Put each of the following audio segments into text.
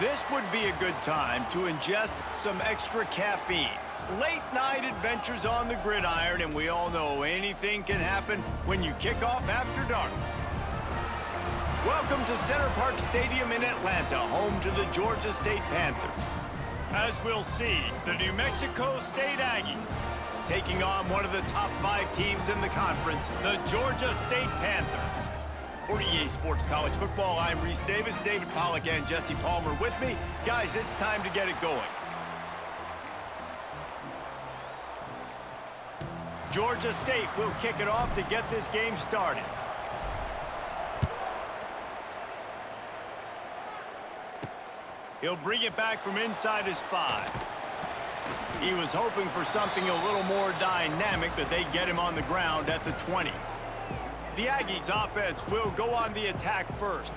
This would be a good time to ingest some extra caffeine. Late night adventures on the gridiron, and we all know anything can happen when you kick off after dark. Welcome to Center Parc Stadium in Atlanta, home to the Georgia State Panthers. As we'll see, the New Mexico State Aggies taking on one of the top 5 teams in the conference, the Georgia State Panthers. For EA Sports College Football, I'm Reese Davis, David Pollack, and Jesse Palmer with me. Guys, it's time to get it going. Georgia State will kick it off to get this game started. He'll bring it back from inside his 5. He was hoping for something a little more dynamic, but they get him on the ground at the 20. The Aggies offense will go on the attack first.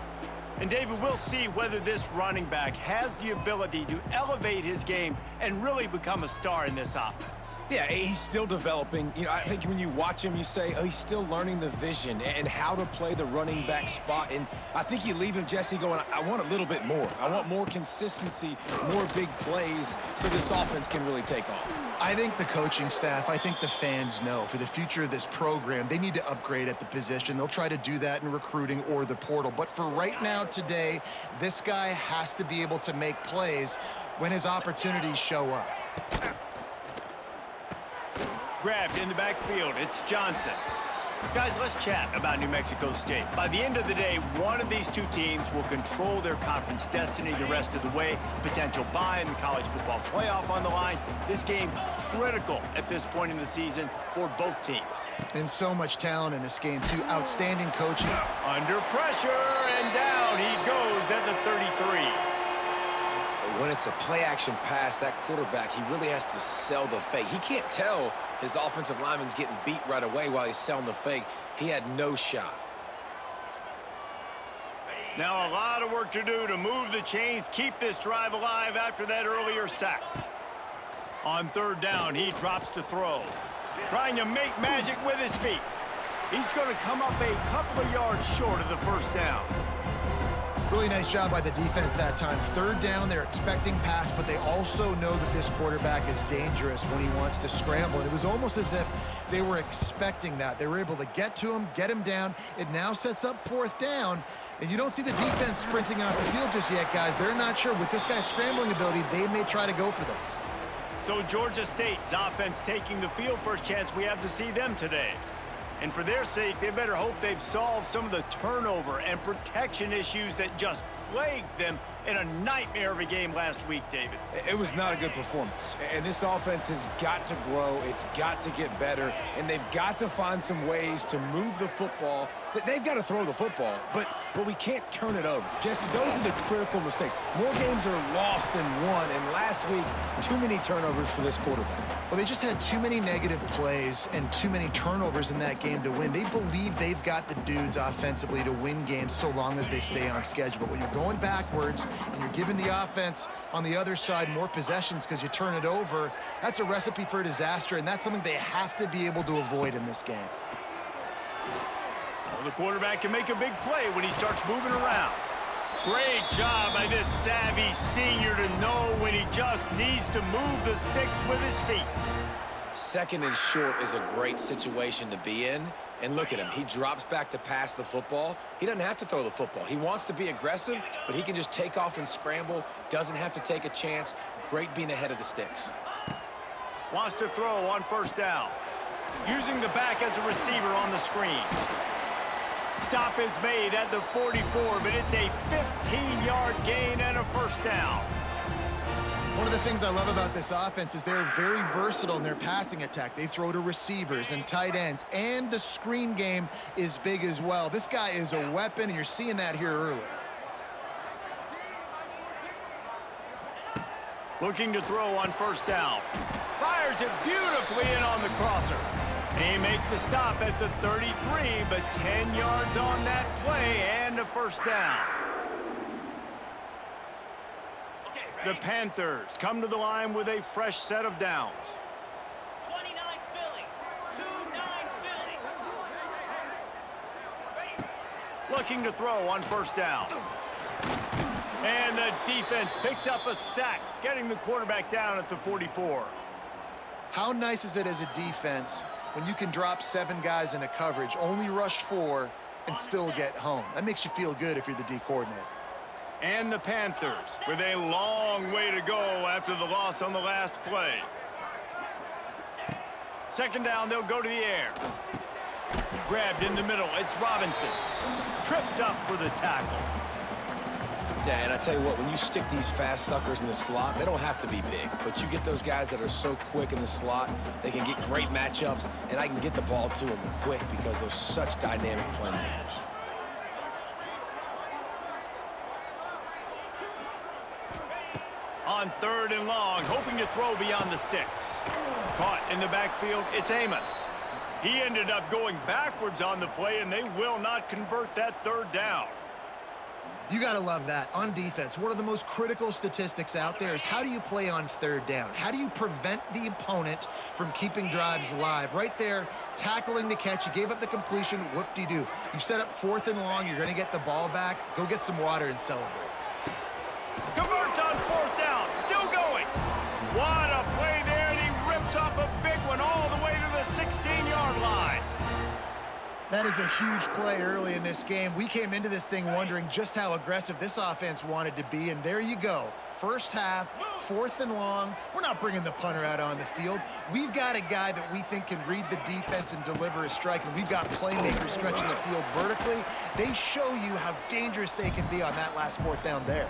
And David, we'll see whether this running back has the ability to elevate his game and really become a star in this offense. Yeah, he's still developing. You know, I think when you watch him, you say, oh, he's still learning the vision and how to play the running back spot. And I think you leave him, Jesse, going, I want a little bit more. I want more consistency, more big plays so this offense can really take off. I think the coaching staff, I think the fans know for the future of this program, they need to upgrade at the position. They'll try to do that in recruiting or the portal. But for right now, today, this guy has to be able to make plays when his opportunities show up. Grabbed in the backfield, it's Johnson. Guys, let's chat about New Mexico State. By the end of the day, one of these two teams will control their conference destiny the rest of the way. Potential bye in the college football playoff on the line. This game critical at this point in the season for both teams. And so much talent in this game, too. Outstanding coaching. Under pressure, and down he goes at the 33. When it's a play-action pass, that quarterback, he really has to sell the fake. He can't tell his offensive lineman's getting beat right away while he's selling the fake. He had no shot. Now a lot of work to do to move the chains, keep this drive alive after that earlier sack. On third down, he drops to throw. Trying to make magic with his feet. He's going to come up a couple of yards short of the first down. Really nice job by the defense that time. Third down, they're expecting pass, but they also know that this quarterback is dangerous when he wants to scramble. And it was almost as if they were expecting that. They were able to get to him, get him down. It now sets up fourth down. And you don't see the defense sprinting off the field just yet, guys. They're not sure. With this guy's scrambling ability, they may try to go for this. So Georgia State's offense taking the field. First chance we have to see them today. And for their sake, they better hope they've solved some of the turnover and protection issues that just plagued them in a nightmare of a game last week, David. It was not a good performance. And this offense has got to grow. It's got to get better. And they've got to find some ways to move the football. They've got to throw the football, but we can't turn it over. Jesse, those are the critical mistakes. More games are lost than won, and last week, too many turnovers for this quarterback. Well, they just had too many negative plays and too many turnovers in that game to win. They believe they've got the dudes offensively to win games so long as they stay on schedule. But when you're going backwards and you're giving the offense on the other side more possessions because you turn it over, that's a recipe for disaster, and that's something they have to be able to avoid in this game. The quarterback can make a big play when he starts moving around. Great job by this savvy senior to know when he just needs to move the sticks with his feet. Second and short is a great situation to be in. And look at him. He drops back to pass the football. He doesn't have to throw the football. He wants to be aggressive, but he can just take off and scramble. Doesn't have to take a chance. Great being ahead of the sticks. Wants to throw on first down. Using the back as a receiver on the screen. Stop is made at the 44, but it's a 15-yard gain and a first down. One of the things I love about this offense is they're very versatile in their passing attack. They throw to receivers and tight ends, and the screen game is big as well. This guy is a weapon, and you're seeing that here early. Looking to throw on first down. Fires it beautifully in on the crosser. He makes the stop at the 33, but 10 yards on that play and a first down. The Panthers come to the line with a fresh set of downs. 29 Philly, 2-9 Philly. Looking to throw on first down. And the defense picks up a sack, getting the quarterback down at the 44. How nice is it as a defense when you can drop 7 guys into coverage, only rush 4, and still get home? That makes you feel good if you're the D coordinator. And the Panthers with a long way to go after the loss on the last play. Second down, they'll go to the air. Grabbed in the middle, it's Robinson. Tripped up for the tackle. Yeah, and I tell you what, when you stick these fast suckers in the slot, they don't have to be big. But you get those guys that are so quick in the slot, they can get great matchups, and I can get the ball to them quick because they're such dynamic playmakers. On 3rd and long, hoping to throw beyond the sticks. Caught in the backfield, it's Amos. He ended up going backwards on the play, and they will not convert that 3rd down. You got to love that. On defense, one of the most critical statistics out there is how do you play on 3rd down? How do you prevent the opponent from keeping drives alive? Right there, tackling the catch. You gave up the completion. Whoop-de-doo. You set up 4th and long. You're going to get the ball back. Go get some water and celebrate. Converts on 4th down. Still going. What a play there, and he rips off a big one all the way to the 16-yard line. That is a huge play early in this game. We came into this thing wondering just how aggressive this offense wanted to be, and there you go. First half, 4th and long. We're not bringing the punter out on the field. We've got a guy that we think can read the defense and deliver a strike, and we've got playmakers stretching the field vertically. They show you how dangerous they can be on that last 4th down there.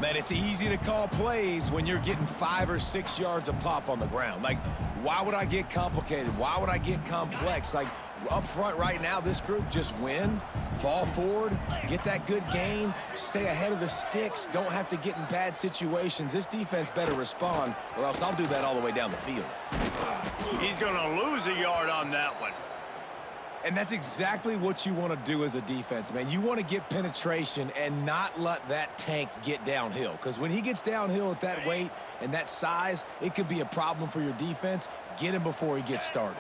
Man, it's easy to call plays when you're getting 5 or 6 yards a pop on the ground. Like, why would I get complicated? Why would I get complex? Like, up front right now, this group just win, fall forward, get that good gain, stay ahead of the sticks, don't have to get in bad situations. This defense better respond, or else I'll do that all the way down the field. He's going to lose a yard on that one. And that's exactly what you want to do as a defense, man. You want to get penetration and not let that tank get downhill. Because when he gets downhill at that weight and that size, it could be a problem for your defense. Get him before he gets started.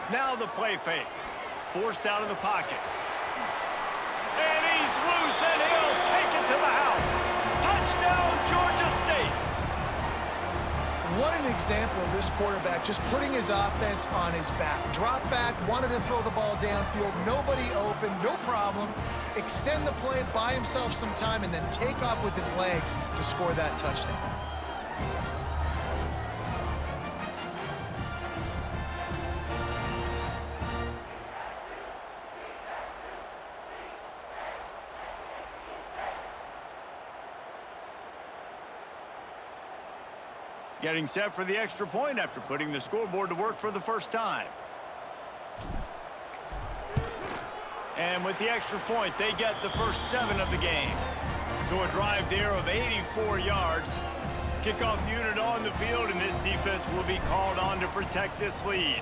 Now the play fake. Forced out of the pocket. And he's loose, and he'll take it to the house. Touchdown, Georgia State. What an example of this quarterback just putting his offense on his back. Drop back, wanted to throw the ball downfield, nobody open, no problem. Extend the play, buy himself some time, and then take off with his legs to score that touchdown. Getting set for the extra point after putting the scoreboard to work for the first time. And with the extra point, they get the first 7 of the game. So a drive there of 84 yards. Kickoff unit on the field, and this defense will be called on to protect this lead.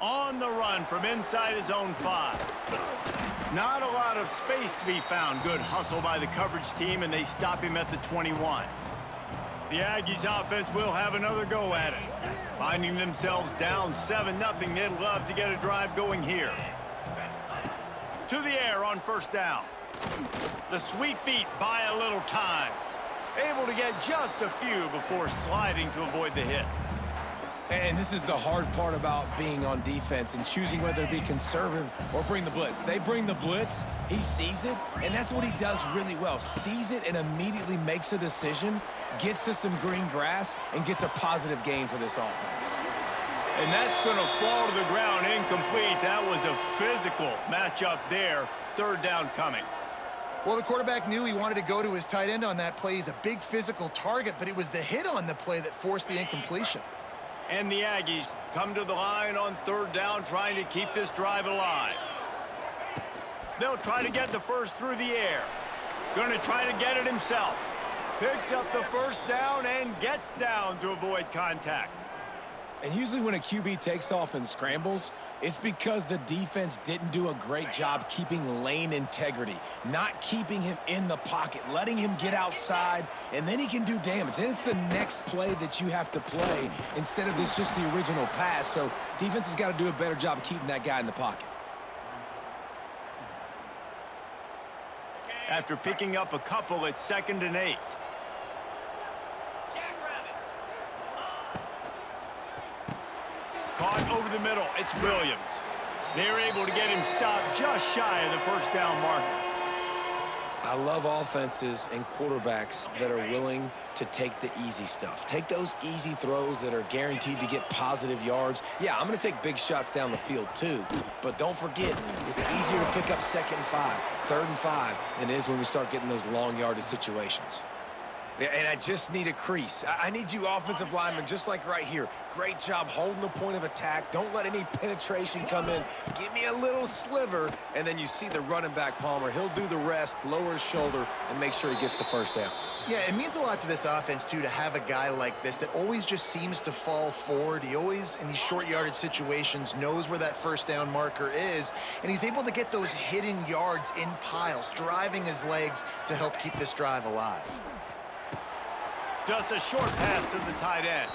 On the run from inside his own 5. Not a lot of space to be found. Good hustle by the coverage team, and they stop him at the 21. The Aggies offense will have another go at it. Finding themselves down 7-0, they'd love to get a drive going here. To the air on 1st down. The sweet feet buy a little time. Able to get just a few before sliding to avoid the hits. And this is the hard part about being on defense and choosing whether to be conservative or bring the blitz. They bring the blitz, he sees it, and that's what he does really well. Sees it and immediately makes a decision, gets to some green grass, and gets a positive gain for this offense. And that's going to fall to the ground incomplete. That was a physical matchup there. 3rd down coming. Well, the quarterback knew he wanted to go to his tight end on that play. He's a big physical target, but it was the hit on the play that forced the incompletion. And the Aggies come to the line on 3rd down, trying to keep this drive alive. They'll try to get the first through the air. Going to try to get it himself. Picks up the 1st down and gets down to avoid contact. And usually when a QB takes off and scrambles, it's because the defense didn't do a great job keeping lane integrity, not keeping him in the pocket, letting him get outside, and then he can do damage. And it's the next play that you have to play instead of this just the original pass. So defense has got to do a better job of keeping that guy in the pocket. After picking up a couple, it's 2nd and 8. Caught over the middle. It's Williams. They're able to get him stopped just shy of the first down marker. I love offenses and quarterbacks that are willing to take the easy stuff. Take those easy throws that are guaranteed to get positive yards. Yeah, I'm going to take big shots down the field too. But don't forget, it's easier to pick up 2nd and 5, 3rd and 5 than it is when we start getting those long yardage situations. Yeah, and I just need a crease. I need you offensive linemen just like right here. Great job holding the point of attack. Don't let any penetration come in. Give me a little sliver, and then you see the running back, Palmer. He'll do the rest, lower his shoulder, and make sure he gets the first down. Yeah, it means a lot to this offense, too, to have a guy like this that always just seems to fall forward. He always, in these short yardage situations, knows where that first down marker is, and he's able to get those hidden yards in piles, driving his legs to help keep this drive alive. Just a short pass to the tight end.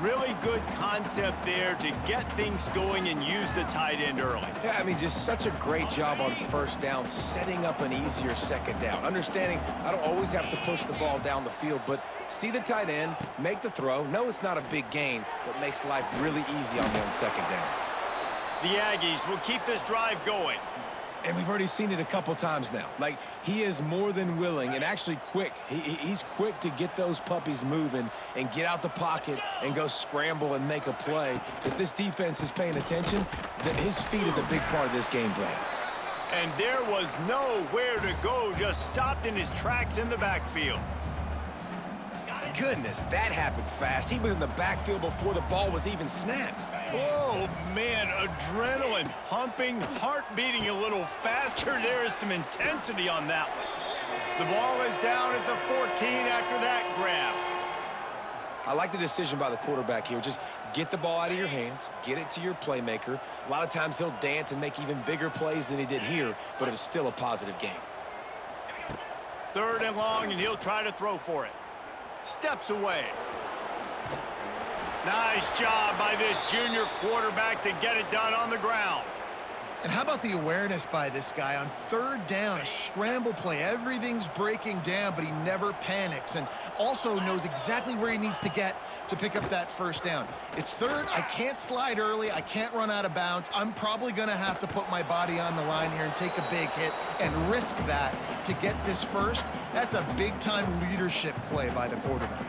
Really good concept there to get things going and use the tight end early. Yeah, I mean, just such a great job on first down, setting up an easier second down. Understanding I don't always have to push the ball down the field, but see the tight end, make the throw. No, it's not a big gain, but makes life really easy on me on second down. The Aggies will keep this drive going. And we've already seen it a couple times now. Like, he is more than willing and actually quick. He's quick to get those puppies moving and get out the pocket and go scramble and make a play. If this defense is paying attention, his feet is a big part of this game plan. And there was nowhere to go, just stopped in his tracks in the backfield. Goodness, that happened fast. He was in the backfield before the ball was even snapped. Oh, man, adrenaline pumping, heart beating a little faster. There is some intensity on that one. The ball is down at the 14 after that grab. I like the decision by the quarterback here. Just get the ball out of your hands, get it to your playmaker. A lot of times he'll dance and make even bigger plays than he did here, but it was still a positive game. 3rd and long, and he'll try to throw for it. Steps away. Nice job by this junior quarterback to get it done on the ground. And how about the awareness by this guy on 3rd down, a scramble play. Everything's breaking down, but he never panics and also knows exactly where he needs to get to pick up that first down. It's 3rd. I can't slide early. I can't run out of bounds. I'm probably going to have to put my body on the line here and take a big hit and risk that to get this first. That's a big-time leadership play by the quarterback.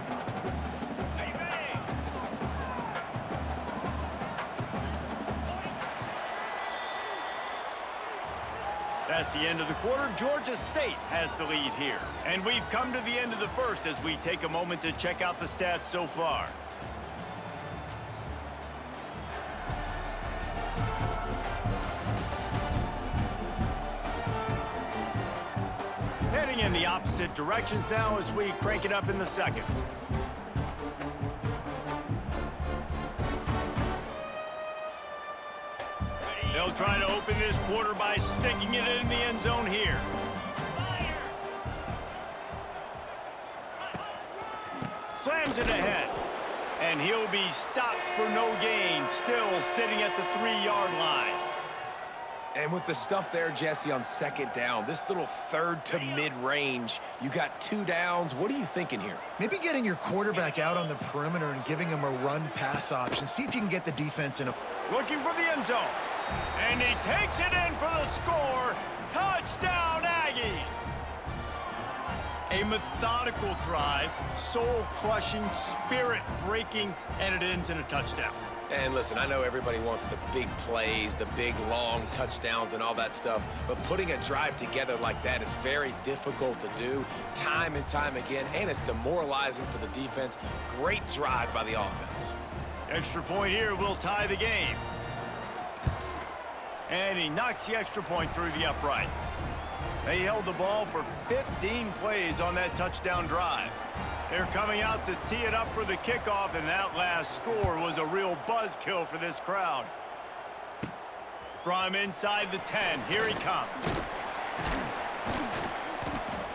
That's the end of the quarter. Georgia State has the lead here. And we've come to the end of the first as we take a moment to check out the stats so far. Heading in the opposite directions now as we crank it up in the second. They'll try to open this quarter by sticking it in the end zone here. Slams it ahead. And he'll be stopped for no gain, still sitting at the 3-yard line. And with the stuff there, Jesse, on 2nd down, this little 3rd to mid-range, you got 2 downs. What are you thinking here? Maybe getting your quarterback out on the perimeter and giving him a run-pass option. See if you can get the defense in a... Looking for the end zone. And he takes it in for the score. Touchdown, Aggies! A methodical drive, soul-crushing, spirit-breaking, and it ends in a touchdown. And listen, I know everybody wants the big plays, the big, long touchdowns and all that stuff, but putting a drive together like that is very difficult to do time and time again, and it's demoralizing for the defense. Great drive by the offense. Extra point here will tie the game. And he knocks the extra point through the uprights. They held the ball for 15 plays on that touchdown drive. They're coming out to tee it up for the kickoff, and that last score was a real buzzkill for this crowd. From inside the 10, here he comes.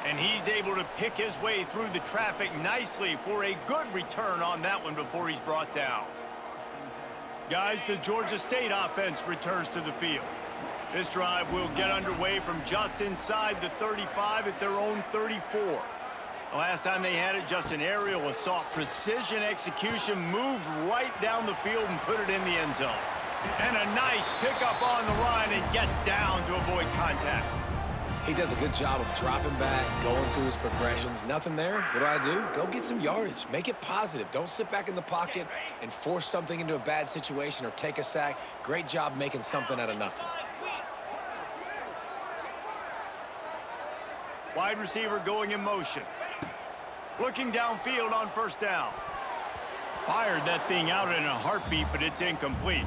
And he's able to pick his way through the traffic nicely for a good return on that one before he's brought down. Guys, the Georgia State offense returns to the field. This drive will get underway from just inside the 35 at their own 34. The last time they had it, just an aerial assault. Precision execution, moved right down the field and put it in the end zone. And a nice pickup on the line and gets down to avoid contact. He does a good job of dropping back, going through his progressions. Nothing there. What do? Go get some yardage. Make it positive. Don't sit back in the pocket and force something into a bad situation or take a sack. Great job making something out of nothing. Wide receiver going in motion. Looking downfield on first down. Fired that thing out in a heartbeat, but it's incomplete.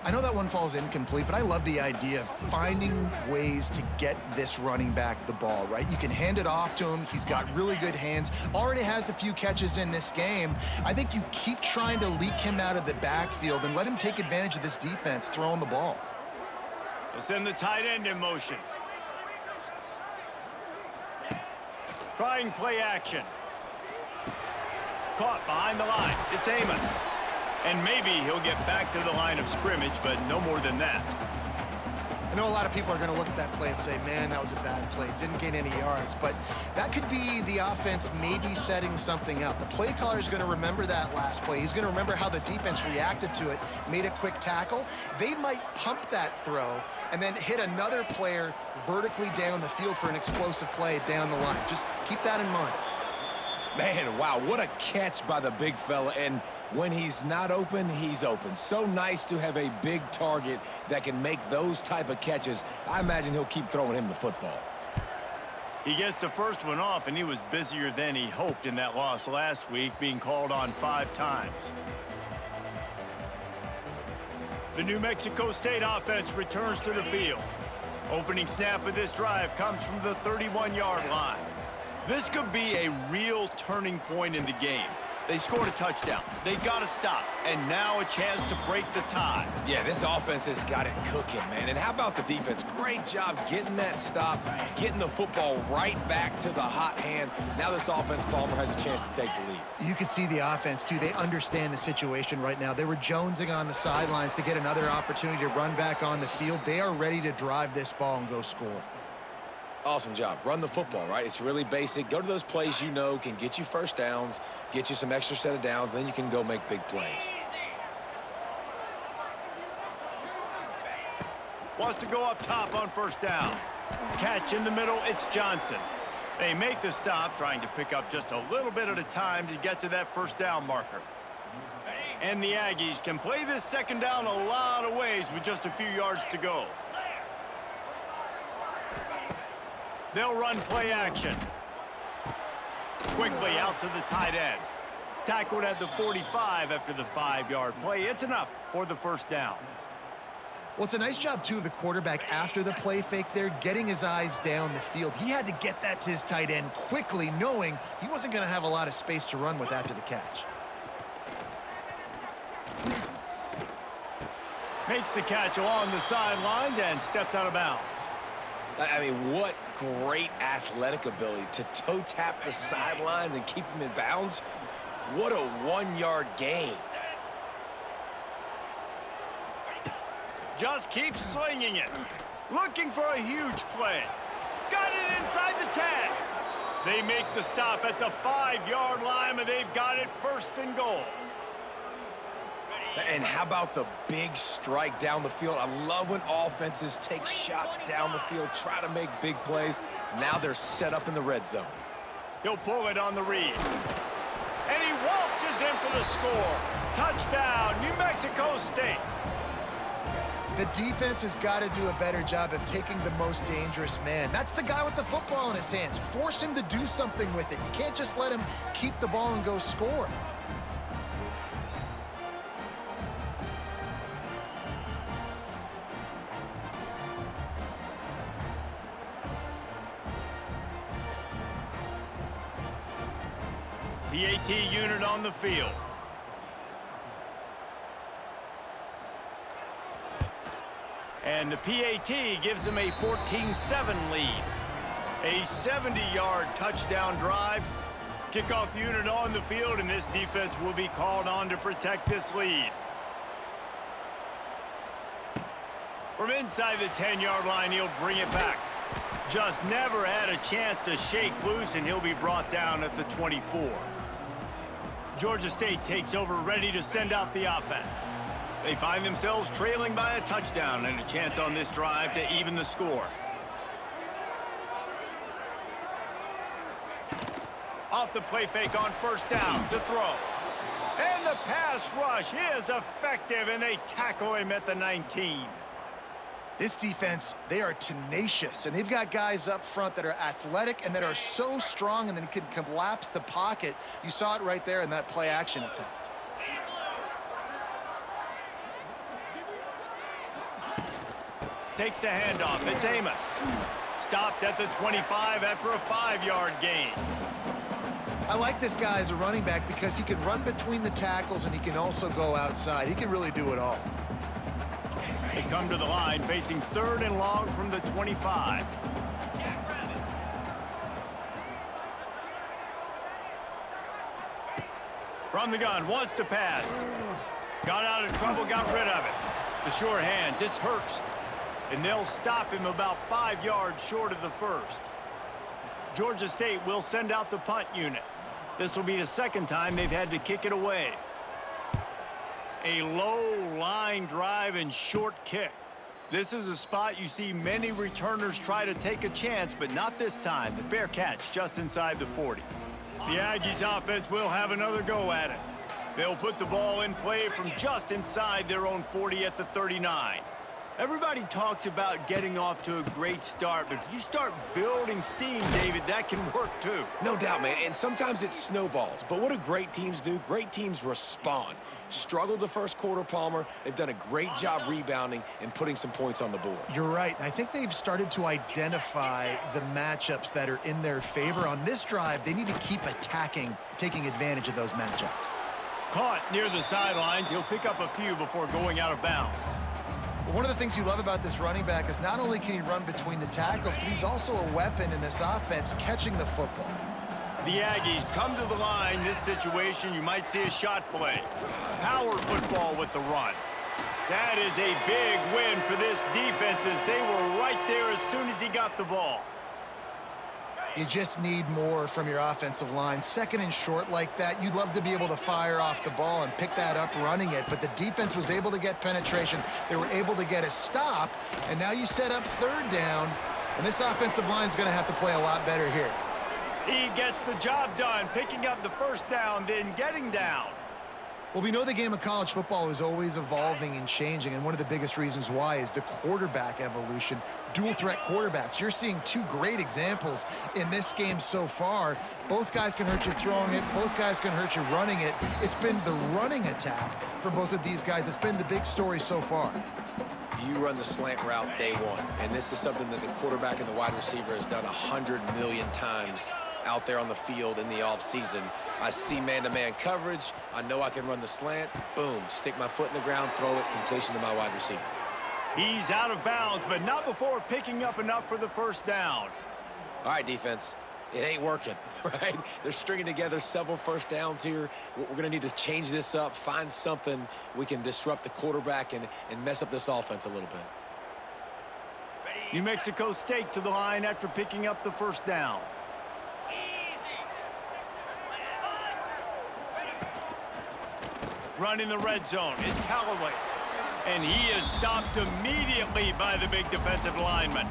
I know that one falls incomplete, but I love the idea of finding ways to get this running back the ball, right? You can hand it off to him. He's got really good hands. Already has a few catches in this game. I think you keep trying to leak him out of the backfield and let him take advantage of this defense throwing the ball. Let's send the tight end in motion. Trying play action. Caught behind the line. It's Amos. And maybe he'll get back to the line of scrimmage, but no more than that. I know a lot of people are going to look at that play and say, man, that was a bad play. Didn't gain any yards. But that could be the offense maybe setting something up. The play caller is going to remember that last play. He's going to remember how the defense reacted to it, made a quick tackle. They might pump that throw and then hit another player vertically down the field for an explosive play down the line. Just keep that in mind. Man, wow, what a catch by the big fella. And when he's not open, he's open. So nice to have a big target that can make those type of catches. I imagine he'll keep throwing him the football. He gets the first one off, and he was busier than he hoped in that loss last week, being called on 5 times. The New Mexico State offense returns to the field. Opening snap of this drive comes from the 31-yard line. This could be a real turning point in the game. They scored a touchdown. They got to stop. And now a chance to break the tie. Yeah, this offense has got it cooking, man. And how about the defense? Great job getting that stop, getting the football right back to the hot hand. Now this offense, Palmer, has a chance to take the lead. You can see the offense, too. They understand the situation right now. They were jonesing on the sidelines to get another opportunity to run back on the field. They are ready to drive this ball and go score. Awesome job. Run the football, right? It's really basic. Go to those plays you know can get you first downs, get you some extra set of downs, then you can go make big plays. Wants to go up top on first down. Catch in the middle, it's Johnson. They make the stop, trying to pick up just a little bit at a time to get to that first down marker. And the Aggies can play this second down a lot of ways with just a few yards to go. They'll run play action. Quickly out to the tight end. Tackled at the 45 after the 5-yard play. It's enough for the first down. Well, it's a nice job, too, of the quarterback after the play fake there, getting his eyes down the field. He had to get that to his tight end quickly, knowing he wasn't going to have a lot of space to run with after the catch. Makes the catch along the sidelines and steps out of bounds. I mean, what great athletic ability to toe tap the sidelines and keep him in bounds. What a 1-yard gain. Just keeps slinging it. Looking for a huge play. Got it inside the 10. They make the stop at the 5-yard line, and they've got it first and goal. And how about the big strike down the field? I love when offenses take shots down the field, try to make big plays. Now they're set up in the red zone. He'll pull it on the read. And he waltzes in for the score. Touchdown, New Mexico State. The defense has got to do a better job of taking the most dangerous man. That's the guy with the football in his hands. Force him to do something with it. You can't just let him keep the ball and go score. PAT unit on the field. And the PAT gives them a 14-7 lead. A 70-yard touchdown drive. Kickoff unit on the field, and this defense will be called on to protect this lead. From inside the 10-yard line, he'll bring it back. Just never had a chance to shake loose, and he'll be brought down at the 24. Georgia State takes over, ready to send out the offense. They find themselves trailing by a touchdown and a chance on this drive to even the score. Off the play fake on first down to throw. And the pass rush is effective, and they tackle him at the 19. This defense, they are tenacious, and they've got guys up front that are athletic and that are so strong and then can collapse the pocket. You saw it right there in that play action attempt. Takes the handoff. It's Amos. Stopped at the 25 after a 5-yard gain. I like this guy as a running back because he can run between the tackles and he can also go outside. He can really do it all. They come to the line facing 3rd and long from the 25. From the gun, wants to pass. Got out of trouble, got rid of it. The sure hands, it's Hurst. And they'll stop him about 5 yards short of the first. Georgia State will send out the punt unit. This will be the second time they've had to kick it away. A low line drive and short kick. This is a spot you see many returners try to take a chance, but not this time. The fair catch just inside the 40. The Aggies offense will have another go at it. They'll put the ball in play from just inside their own 40 at the 39. Everybody talks about getting off to a great start, but if you start building steam, David, that can work too. No doubt, man, and sometimes it snowballs. But what do great teams do? Great teams respond. Struggled the first quarter, Palmer. They've done a great job rebounding and putting some points on the board. You're right. I think they've started to identify the matchups that are in their favor. On this drive, they need to keep attacking, taking advantage of those matchups. Caught near the sidelines. He'll pick up a few before going out of bounds. Well, one of the things you love about this running back is not only can he run between the tackles, but he's also a weapon in this offense, catching the football. The Aggies come to the line. This situation, you might see a shot play. Power football with the run. That is a big win for this defense as they were right there as soon as he got the ball. You just need more from your offensive line. 2nd and short like that, you'd love to be able to fire off the ball and pick that up running it, but the defense was able to get penetration. They were able to get a stop, and now you set up 3rd down, and this offensive line is going to have to play a lot better here. He gets the job done, picking up the first down, then getting down. Well, we know the game of college football is always evolving and changing, and one of the biggest reasons why is the quarterback evolution. Dual threat quarterbacks. You're seeing 2 great examples in this game so far. Both guys can hurt you throwing it. Both guys can hurt you running it. It's been the running attack for both of these guys that's been the big story so far. You run the slant route day one, and this is something that the quarterback and the wide receiver has done 100 million times out there on the field in the offseason. I see man-to-man coverage. I know I can run the slant. Boom, stick my foot in the ground, throw it, completion to my wide receiver. He's out of bounds, but not before picking up enough for the first down. All right, defense. It ain't working, right? They're stringing together several first downs here. We're going to need to change this up, find something we can disrupt the quarterback and mess up this offense a little bit. New Mexico State to the line after picking up the first down. Running the red zone. It's Callaway. And he is stopped immediately by the big defensive lineman.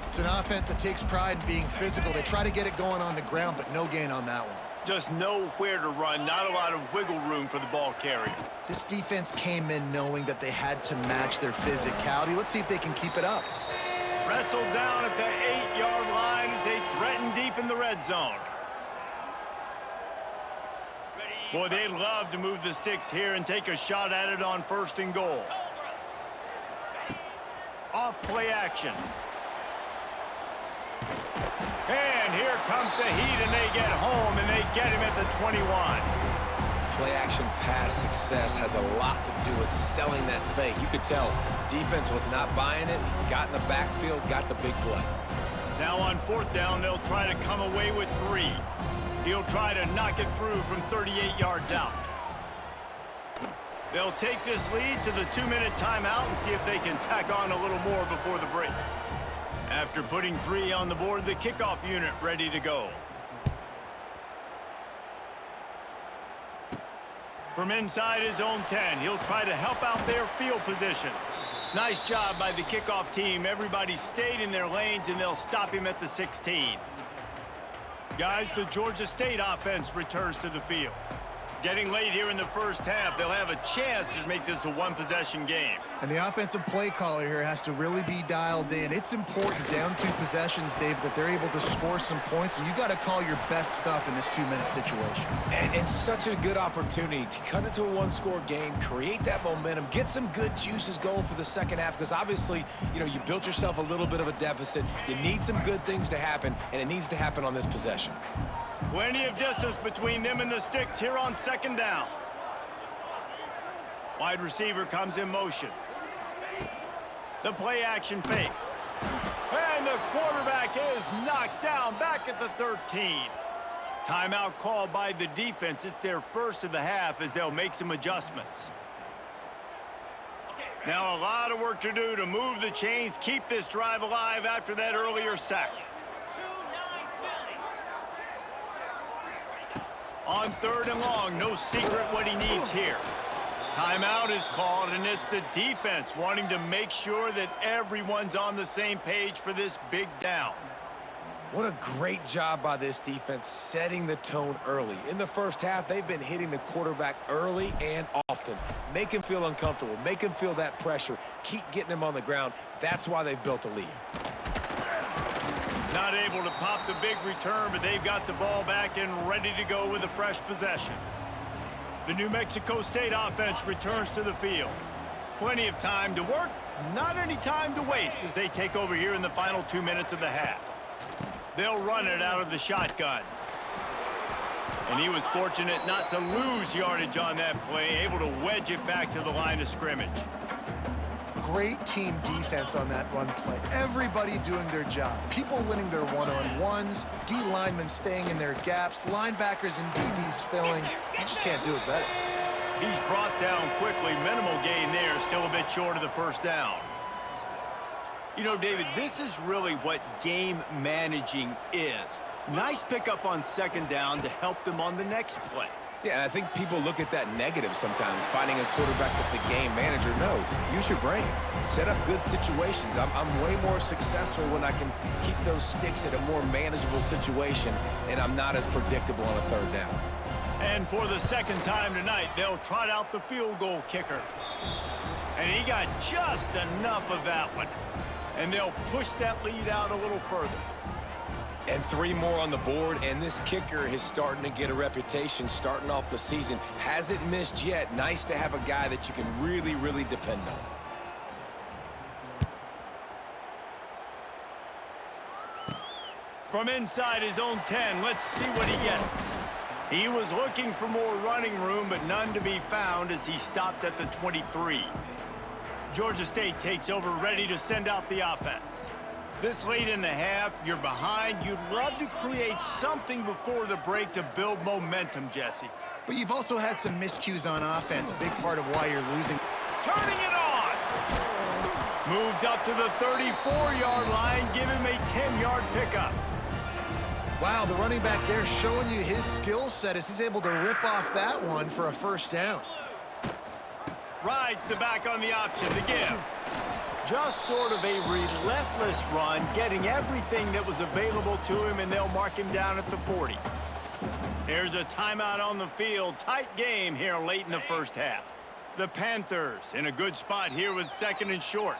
It's an offense that takes pride in being physical. They try to get it going on the ground, but no gain on that one. Just nowhere to run. Not a lot of wiggle room for the ball carrier. This defense came in knowing that they had to match their physicality. Let's see if they can keep it up. Wrestled down at the 8-yard line as they threaten deep in the red zone. Boy, they'd love to move the sticks here and take a shot at it on 1st and goal. Off play action. And here comes the heat, and they get home, and they get him at the 21. Play-action pass success has a lot to do with selling that fake. You could tell defense was not buying it, got in the backfield, got the big play. Now on 4th down, they'll try to come away with 3. He'll try to knock it through from 38 yards out. They'll take this lead to the 2-minute timeout and see if they can tack on a little more before the break. After putting 3 on the board, the kickoff unit ready to go. From inside his own 10, he'll try to help out their field position. Nice job by the kickoff team. Everybody stayed in their lanes, and they'll stop him at the 16. Guys, the Georgia State offense returns to the field. Getting late here in the first half, they'll have a chance to make this a one-possession game. And the offensive play caller here has to really be dialed in. It's important down 2 possessions, Dave, that they're able to score some points. So you got to call your best stuff in this 2-minute situation. And it's such a good opportunity to cut into a 1-score game, create that momentum, get some good juices going for the second half, because obviously, you know, you built yourself a little bit of a deficit. You need some good things to happen, and it needs to happen on this possession. Plenty of distance between them and the sticks here on 2nd down. Wide receiver comes in motion. The play action fake. And the quarterback is knocked down back at the 13. Timeout called by the defense. It's their first of the half as they'll make some adjustments. Now a lot of work to do to move the chains, keep this drive alive after that earlier sack. On 3rd and long, no secret what he needs here. Timeout is called, and it's the defense wanting to make sure that everyone's on the same page for this big down. What a great job by this defense setting the tone early. In the first half, they've been hitting the quarterback early and often. Make him feel uncomfortable. Make him feel that pressure. Keep getting him on the ground. That's why they've built a lead. Not able to pop the big return, but they've got the ball back and ready to go with a fresh possession. The New Mexico State offense returns to the field. Plenty of time to work, not any time to waste as they take over here in the final 2 minutes of the half. They'll run it out of the shotgun. And he was fortunate not to lose yardage on that play, able to wedge it back to the line of scrimmage. Great team defense on that run play. Everybody doing their job. People winning their one-on-ones, D linemen staying in their gaps, linebackers and DBs filling. You just can't do it better. He's brought down quickly. Minimal gain there, still a bit short of the 1st down. You know, David, this is really what game managing is. Nice pickup on 2nd down to help them on the next play. Yeah, I think people look at that negative sometimes, finding a quarterback that's a game manager. No, use your brain. Set up good situations. I'm way more successful when I can keep those sticks at a more manageable situation, and I'm not as predictable on a 3rd down. And for the 2nd time tonight, they'll trot out the field goal kicker. And he got just enough of that one. And they'll push that lead out a little further. And 3 more on the board, and this kicker is starting to get a reputation starting off the season. Hasn't missed yet. Nice to have a guy that you can really, really depend on. From inside his own 10, let's see what he gets. He was looking for more running room, but none to be found as he stopped at the 23. Georgia State takes over, ready to send out the offense. This late in the half, you're behind. You'd love to create something before the break to build momentum, Jesse. But you've also had some miscues on offense, a big part of why you're losing. Turning it on! Moves up to the 34-yard line, give him a 10-yard pickup. Wow, the running back there showing you his skill set as he's able to rip off that one for a 1st down. Rides the back on the option to give. Just sort of a relentless run, getting everything that was available to him, and they'll mark him down at the 40. There's a timeout on the field. Tight game here late in the first half. The Panthers in a good spot here with 2nd and short.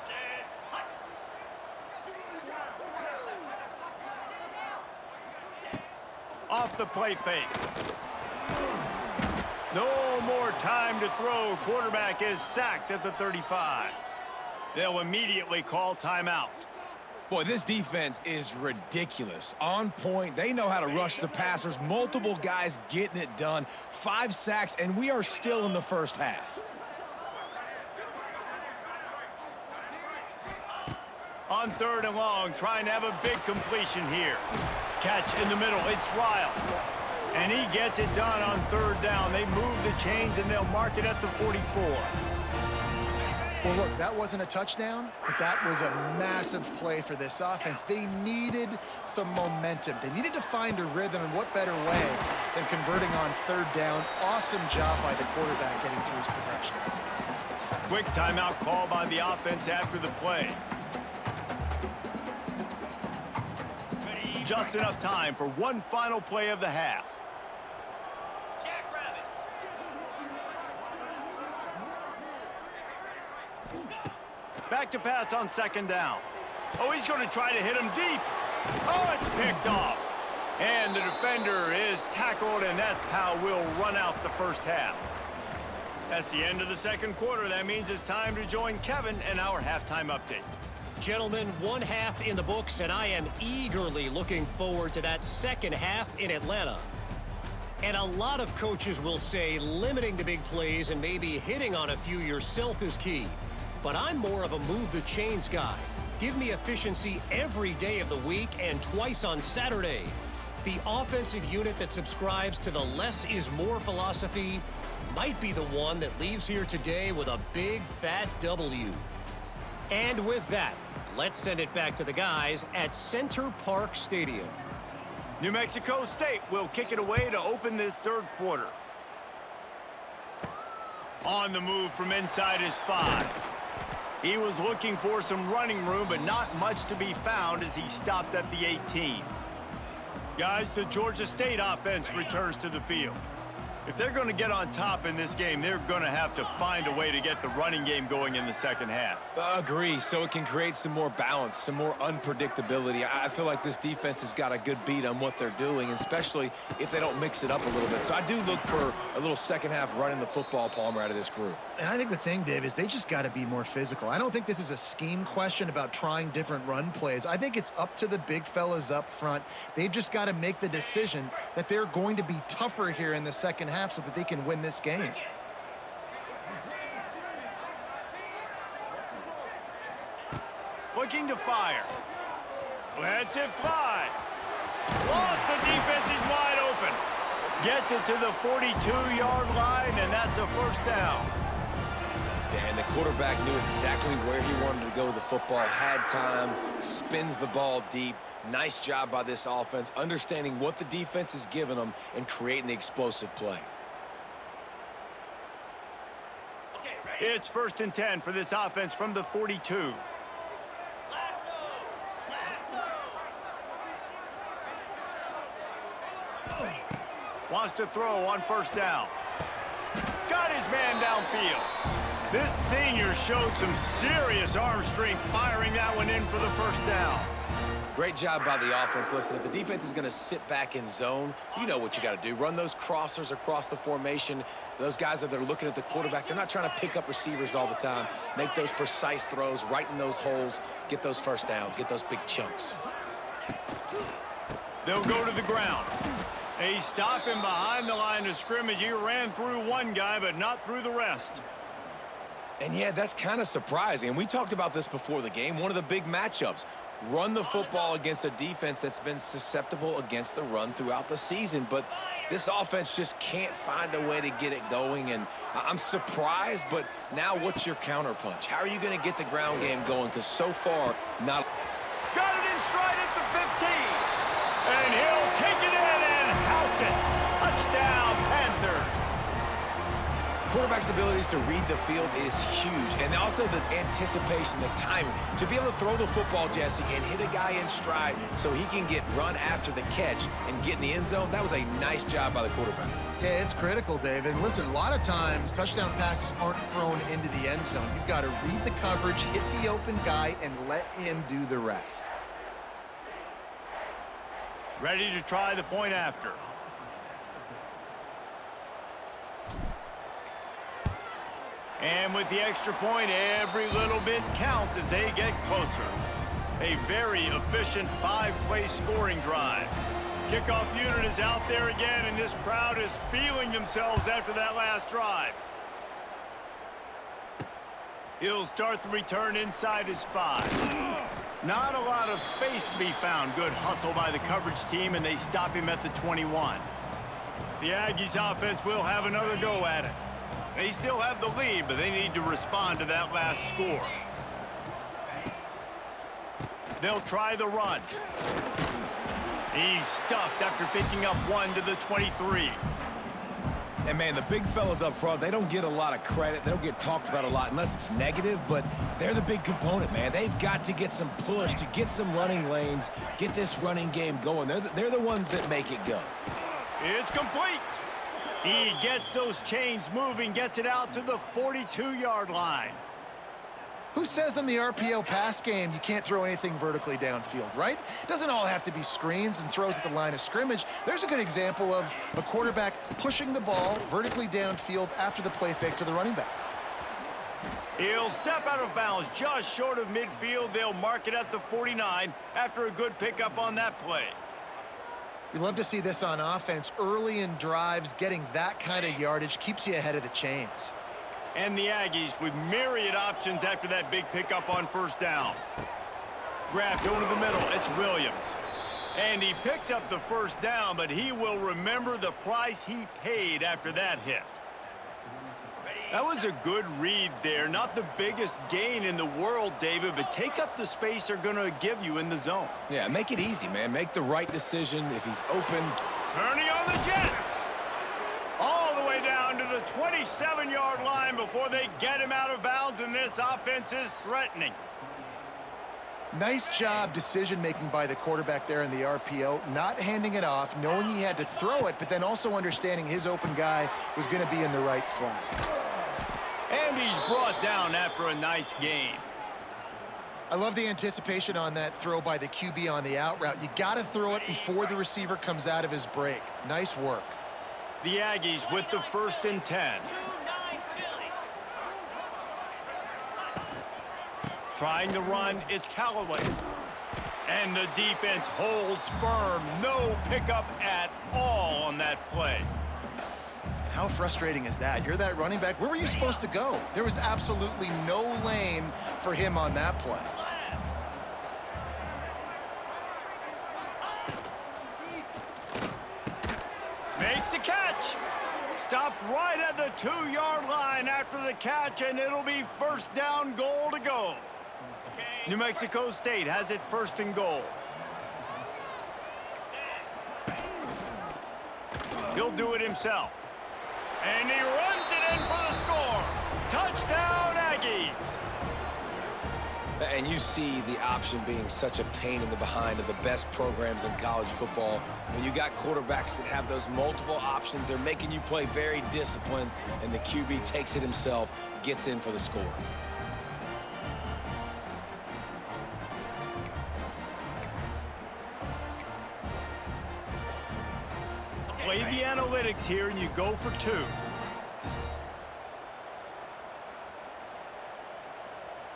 Off the play fake. No more time to throw. Quarterback is sacked at the 35. They'll immediately call timeout. Boy, this defense is ridiculous. On point, they know how to rush the passers. Multiple guys getting it done. 5 sacks, and we are still in the first half. On 3rd and long, trying to have a big completion here. Catch in the middle, it's Riles. And he gets it done on 3rd down. They move the chains, and they'll mark it at the 44. Well, look, that wasn't a touchdown, but that was a massive play for this offense. They needed some momentum. They needed to find a rhythm, and what better way than converting on 3rd down. Awesome job by the quarterback getting through his progression. Quick timeout call by the offense after the play. Just enough time for one final play of the half. Back to pass on 2nd down. Oh, he's going to try to hit him deep. Oh, it's picked off. And the defender is tackled, and that's how we'll run out the first half. That's the end of the 2nd quarter. That means it's time to join Kevin in our halftime update. Gentlemen, 1 half in the books, and I am eagerly looking forward to that 2nd half in Atlanta. And a lot of coaches will say limiting the big plays and maybe hitting on a few yourself is key. But I'm more of a move the chains guy. Give me efficiency every day of the week and twice on Saturday. The offensive unit that subscribes to the less is more philosophy might be the one that leaves here today with a big fat W. And with that, let's send it back to the guys at Center Park Stadium. New Mexico State will kick it away to open this 3rd quarter. On the move from inside his 5. He was looking for some running room, but not much to be found as he stopped at the 18. Guys, the Georgia State offense returns to the field. If they're going to get on top in this game, they're going to have to find a way to get the running game going in the 2nd half. Agree, so it can create some more balance, some more unpredictability. I feel like this defense has got a good beat on what they're doing, especially if they don't mix it up a little bit. So I do look for a little 2nd half running the football, Palmer, out of this group. And I think the thing, Dave, is they just got to be more physical. I don't think this is a scheme question about trying different run plays. I think it's up to the big fellas up front. They've just got to make the decision that they're going to be tougher here in the 2nd half so that they can win this game. Looking to fire. Lets it fly. Lost, the defense is wide open. Gets it to the 42-yard line, and that's a 1st down. Yeah, and the quarterback knew exactly where he wanted to go with the football, had time, spins the ball deep. Nice job by this offense, understanding what the defense is giving them and creating the explosive play. It's 1st and 10 for this offense from the 42. Wants to throw on 1st down. Got his man downfield. This senior showed some serious arm strength firing that one in for the 1st down. Great job by the offense. Listen, if the defense is going to sit back in zone, you know what you got to do. Run those crossers across the formation. Those guys that are looking at the quarterback, they're not trying to pick up receivers all the time. Make those precise throws, right in those holes, get those 1st downs, get those big chunks. They'll go to the ground. They stop him behind the line of scrimmage. He ran through one guy, but not through the rest. And yeah, that's kind of surprising. And we talked about this before the game. One of the big matchups. Run the football against a defense that's been susceptible against the run throughout the season. But this offense just can't find a way to get it going. And I'm surprised, but now what's your counterpunch? How are you going to get the ground game going? Because so far, not... Got it in stride at the 15. And he'll take it in and house it. Touchdown, Panthers. Quarterback's abilities to read the field is huge, and also the anticipation, the timing. To be able to throw the football, Jesse, and hit a guy in stride so he can get run after the catch and get in the end zone, that was a nice job by the quarterback. Yeah, it's critical, David. And listen, a lot of times touchdown passes aren't thrown into the end zone. You've got to read the coverage, hit the open guy, and let him do the rest. Ready to try the point after. And with the extra point, every little bit counts as they get closer. A very efficient 5-play scoring drive. Kickoff unit is out there again, and this crowd is feeling themselves after that last drive. He'll start the return inside his 5. Not a lot of space to be found. Good hustle by the coverage team, and they stop him at the 21. The Aggies offense will have another go at it. They still have the lead, but they need to respond to that last score. They'll try the run. He's stuffed after picking up 1 to the 23. And, man, the big fellas up front, they don't get a lot of credit. They don't get talked about a lot unless it's negative, but they're the big component, man. They've got to get some push, to get some running lanes, get this running game going. They're the ones that make it go. It's complete. He gets those chains moving, gets it out to the 42-yard line. Who says in the RPO pass game you can't throw anything vertically downfield, right? It doesn't all have to be screens and throws at the line of scrimmage. There's a good example of a quarterback pushing the ball vertically downfield after the play fake to the running back. He'll step out of bounds just short of midfield. They'll mark it at the 49 after a good pickup on that play. You love to see this on offense. Early in drives, getting that kind of yardage keeps you ahead of the chains. And the Aggies with myriad options after that big pickup on first down. Grabbed over the middle. It's Williams. And he picks up the first down, but he will remember the price he paid after that hit. That was a good read there. Not the biggest gain in the world, David, but take up the space they're going to give you in the zone. Yeah, make it easy, man. Make the right decision. If he's open. Turning on the Jets. All the way down to the 27-yard line before they get him out of bounds, and this offense is threatening. Nice job decision-making by the quarterback there in the RPO, not handing it off, knowing he had to throw it, but then also understanding his open guy was going to be in the right flat. And he's brought down after a nice gain. I love the anticipation on that throw by the QB on the out route. You got to throw it before the receiver comes out of his break. Nice work. The Aggies with the 1st and 10. Trying to run, it's Callaway. And the defense holds firm. No pickup at all on that play. And how frustrating is that? You're that running back. Where were you supposed to go? There was absolutely no lane for him on that play. Makes the catch. Stopped right at the 2-yard line after the catch, and it'll be first down goal to go. New Mexico State has it 1st and goal. He'll do it himself. And he runs it in for the score. Touchdown, Aggies. And you see the option being such a pain in the behind of the best programs in college football. When you got quarterbacks that have those multiple options, they're making you play very disciplined, and the QB takes it himself, gets in for the score. Play the analytics here, and you go for 2.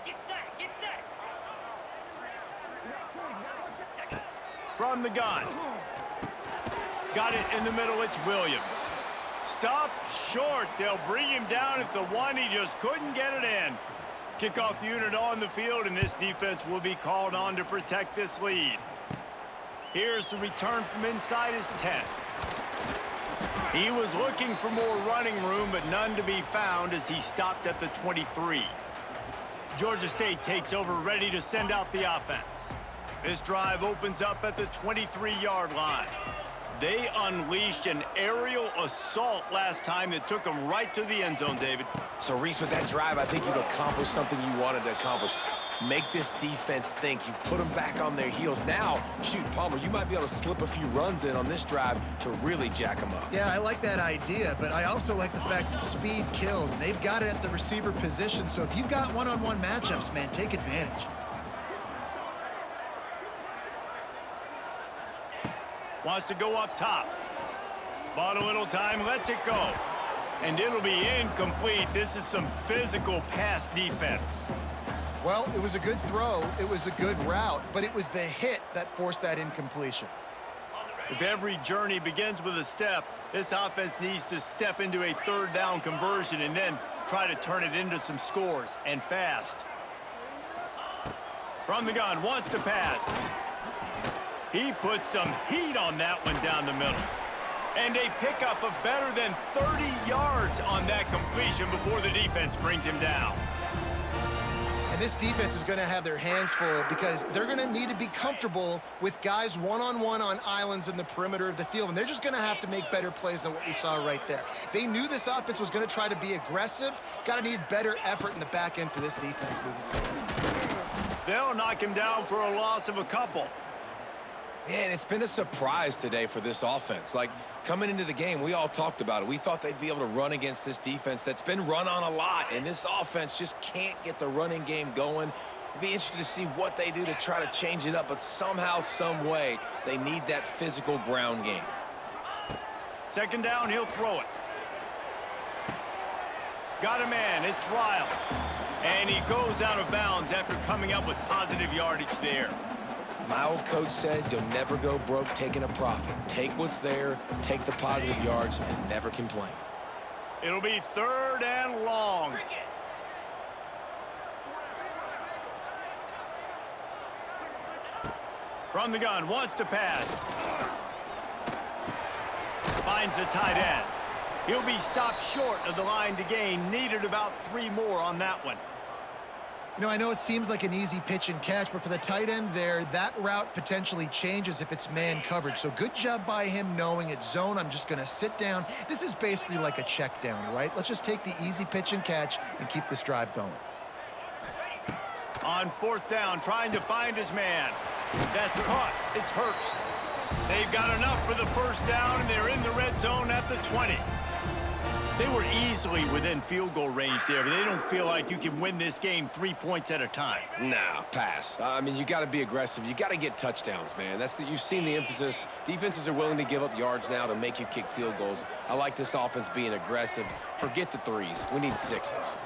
Get set. From the gun. Got it in the middle, it's Williams. Stopped short. They'll bring him down at the 1. He just couldn't get it in. Kickoff unit on the field, and this defense will be called on to protect this lead. Here's the return from inside his 10. He was looking for more running room, but none to be found as he stopped at the 23. Georgia State takes over, ready to send out the offense. This drive opens up at the 23-yard line. They unleashed an aerial assault last time that took them right to the end zone, David. So, Reese, with that drive, I think you've accomplished something you wanted to accomplish. Make this defense think. You've put them back on their heels. Now, shoot, Palmer, you might be able to slip a few runs in on this drive to really jack them up. Yeah, I like that idea, but I also like the fact that speed kills, and they've got it at the receiver position, so if you've got one-on-one matchups, man, take advantage. Wants to go up top. Bought a little time, lets it go. And it'll be incomplete. This is some physical pass defense. Well, it was a good throw. It was a good route, but it was the hit that forced that incompletion. If every journey begins with a step, this offense needs to step into a third down conversion and then try to turn it into some scores, and fast. From the gun, wants to pass. He puts some heat on that one down the middle. And a pickup of better than 30 yards on that completion before the defense brings him down. And this defense is going to have their hands full because they're going to need to be comfortable with guys one-on-one on islands in the perimeter of the field, and they're just going to have to make better plays than what we saw right there. They knew this offense was going to try to be aggressive. Got to need better effort in the back end for this defense moving forward. They'll knock him down for a loss of a couple. Man, it's been a surprise today for this offense. Like, coming into the game, we all talked about it. We thought they'd be able to run against this defense that's been run on a lot, and this offense just can't get the running game going. It'll be interesting to see what they do to try to change it up, but somehow, some way, they need that physical ground game. Second down, he'll throw it. Got a man, it's Riles. And he goes out of bounds after coming up with positive yardage there. My old coach said you'll never go broke taking a profit. Take what's there, take the positive yards, and never complain. It'll be third and long. From the gun, wants to pass. Finds a tight end. He'll be stopped short of the line to gain. Needed about 3 more on that one. You know, I know it seems like an easy pitch and catch, but for the tight end there, that route potentially changes if it's man coverage. So good job by him knowing it's zone. I'm just going to sit down. This is basically like a check down, right? Let's just take the easy pitch and catch and keep this drive going. On fourth down, trying to find his man. That's caught. It's Hurst. They've got enough for the first down, and they're in the red zone at the 20. They were easily within field goal range there, but they don't feel like you can win this game 3 points at a time. Nah, pass. I mean, you got to be aggressive. You got to get touchdowns, man. You've seen the emphasis. Defenses are willing to give up yards now to make you kick field goals. I like this offense being aggressive. Forget the threes. We need 6s.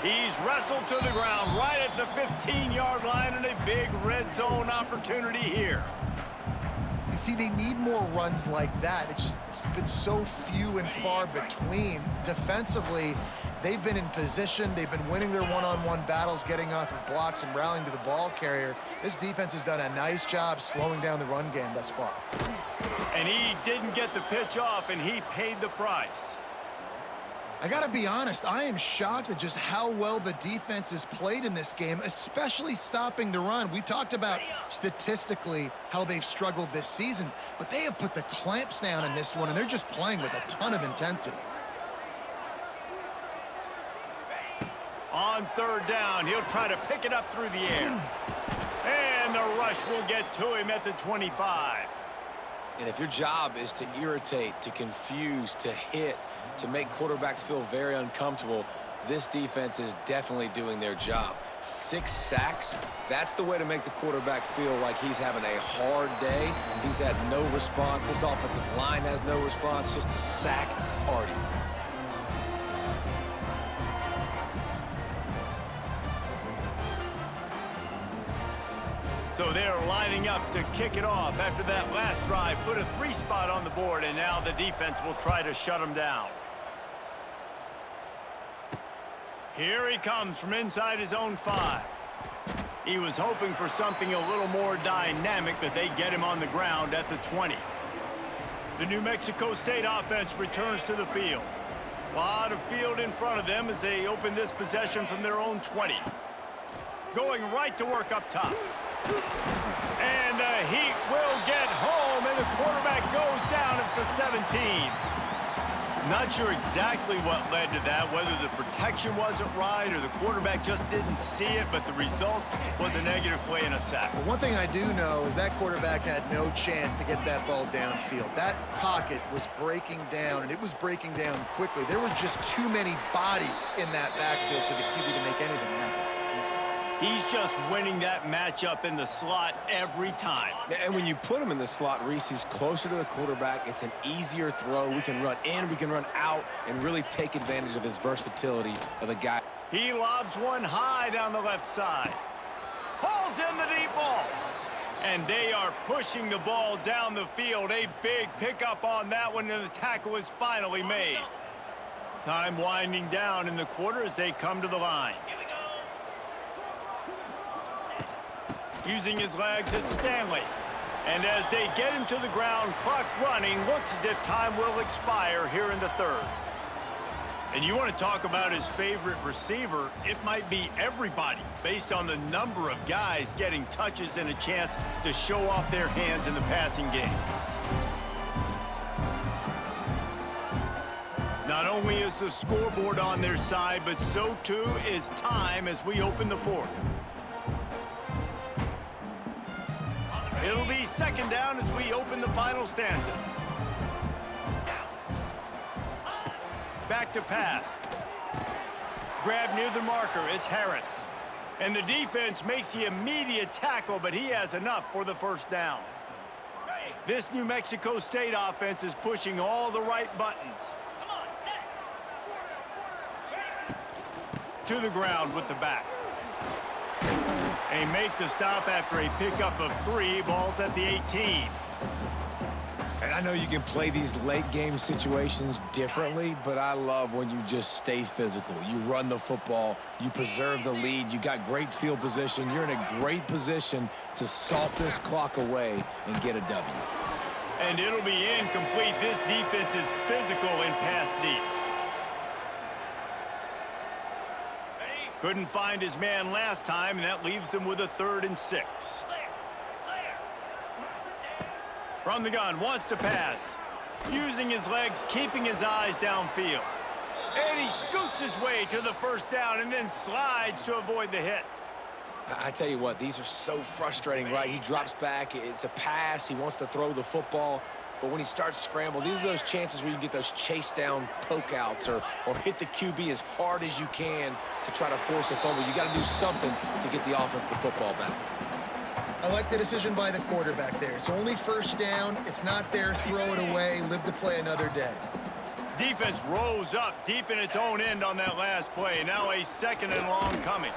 He's wrestled to the ground right at the 15-yard line, and a big red zone opportunity here. You see, they need more runs like that. It's been so few and far between. Defensively, they've been in position. They've been winning their one-on-one battles, getting off of blocks and rallying to the ball carrier. This defense has done a nice job slowing down the run game thus far. And he didn't get the pitch off, and he paid the price. I got to be honest, I am shocked at just how well the defense has played in this game, especially stopping the run. We talked about statistically how they've struggled this season, but they have put the clamps down in this one, and they're just playing with a ton of intensity. On third down, he'll try to pick it up through the air. And the rush will get to him at the 25. And if your job is to irritate, to confuse, to hit, to make quarterbacks feel very uncomfortable, this defense is definitely doing their job. 6 sacks, that's the way to make the quarterback feel like he's having a hard day. He's had no response. This offensive line has no response, just a sack party. So they're lining up to kick it off after that last drive. Put a 3 spot on the board, and now the defense will try to shut them down. Here he comes from inside his own 5. He was hoping for something a little more dynamic, but they get him on the ground at the 20. The New Mexico State offense returns to the field. A lot of field in front of them as they open this possession from their own 20. Going right to work up top. And the Heat will get home, and the quarterback goes down at the 17. Not sure exactly what led to that, whether the protection wasn't right or the quarterback just didn't see it, but the result was a negative play and a sack. Well, one thing I do know is that quarterback had no chance to get that ball downfield. That pocket was breaking down, and it was breaking down quickly. There were just too many bodies in that backfield for the QB to make anything happen. He's just winning that matchup in the slot every time. And when you put him in the slot, Reese, he's closer to the quarterback. It's an easier throw. We can run in, we can run out, and really take advantage of his versatility of the guy. He lobs one high down the left side. Pulls in the deep ball. And they are pushing the ball down the field. A big pickup on that one, and the tackle is finally made. Time winding down in the quarter as they come to the line. Using his legs, it's Stanley. And as they get him to the ground, clock running, looks as if time will expire here in the third. And you want to talk about his favorite receiver, it might be everybody based on the number of guys getting touches and a chance to show off their hands in the passing game. Not only is the scoreboard on their side, but so too is time as we open the fourth. It'll be second down as we open the final stanza. Back to pass. Grab near the marker, it's Harris. And the defense makes the immediate tackle, but he has enough for the first down. This New Mexico State offense is pushing all the right buttons. To the ground with the back. They make the stop after a pickup of 3 balls at the 18. And I know you can play these late game situations differently, but I love when you just stay physical. You run the football, you preserve the lead, you got great field position, you're in a great position to salt this clock away and get a W. And it'll be incomplete. This defense is physical and pass deep. Couldn't find his man last time, and that leaves him with a 3rd and 6. From the gun, wants to pass. Using his legs, keeping his eyes downfield. And he scoots his way to the first down and then slides to avoid the hit. I tell you what, these are so frustrating, right? He drops back, it's a pass, he wants to throw the football, but when he starts scrambling, these are those chances where you get those chase down poke outs or hit the QB as hard as you can to try to force a fumble. You got to do something to get the offense the football back. I like the decision by the quarterback there. It's only first down. It's not there. Throw it away. Live to play another day. Defense rose up deep in its own end on that last play. Now a 2nd and long coming.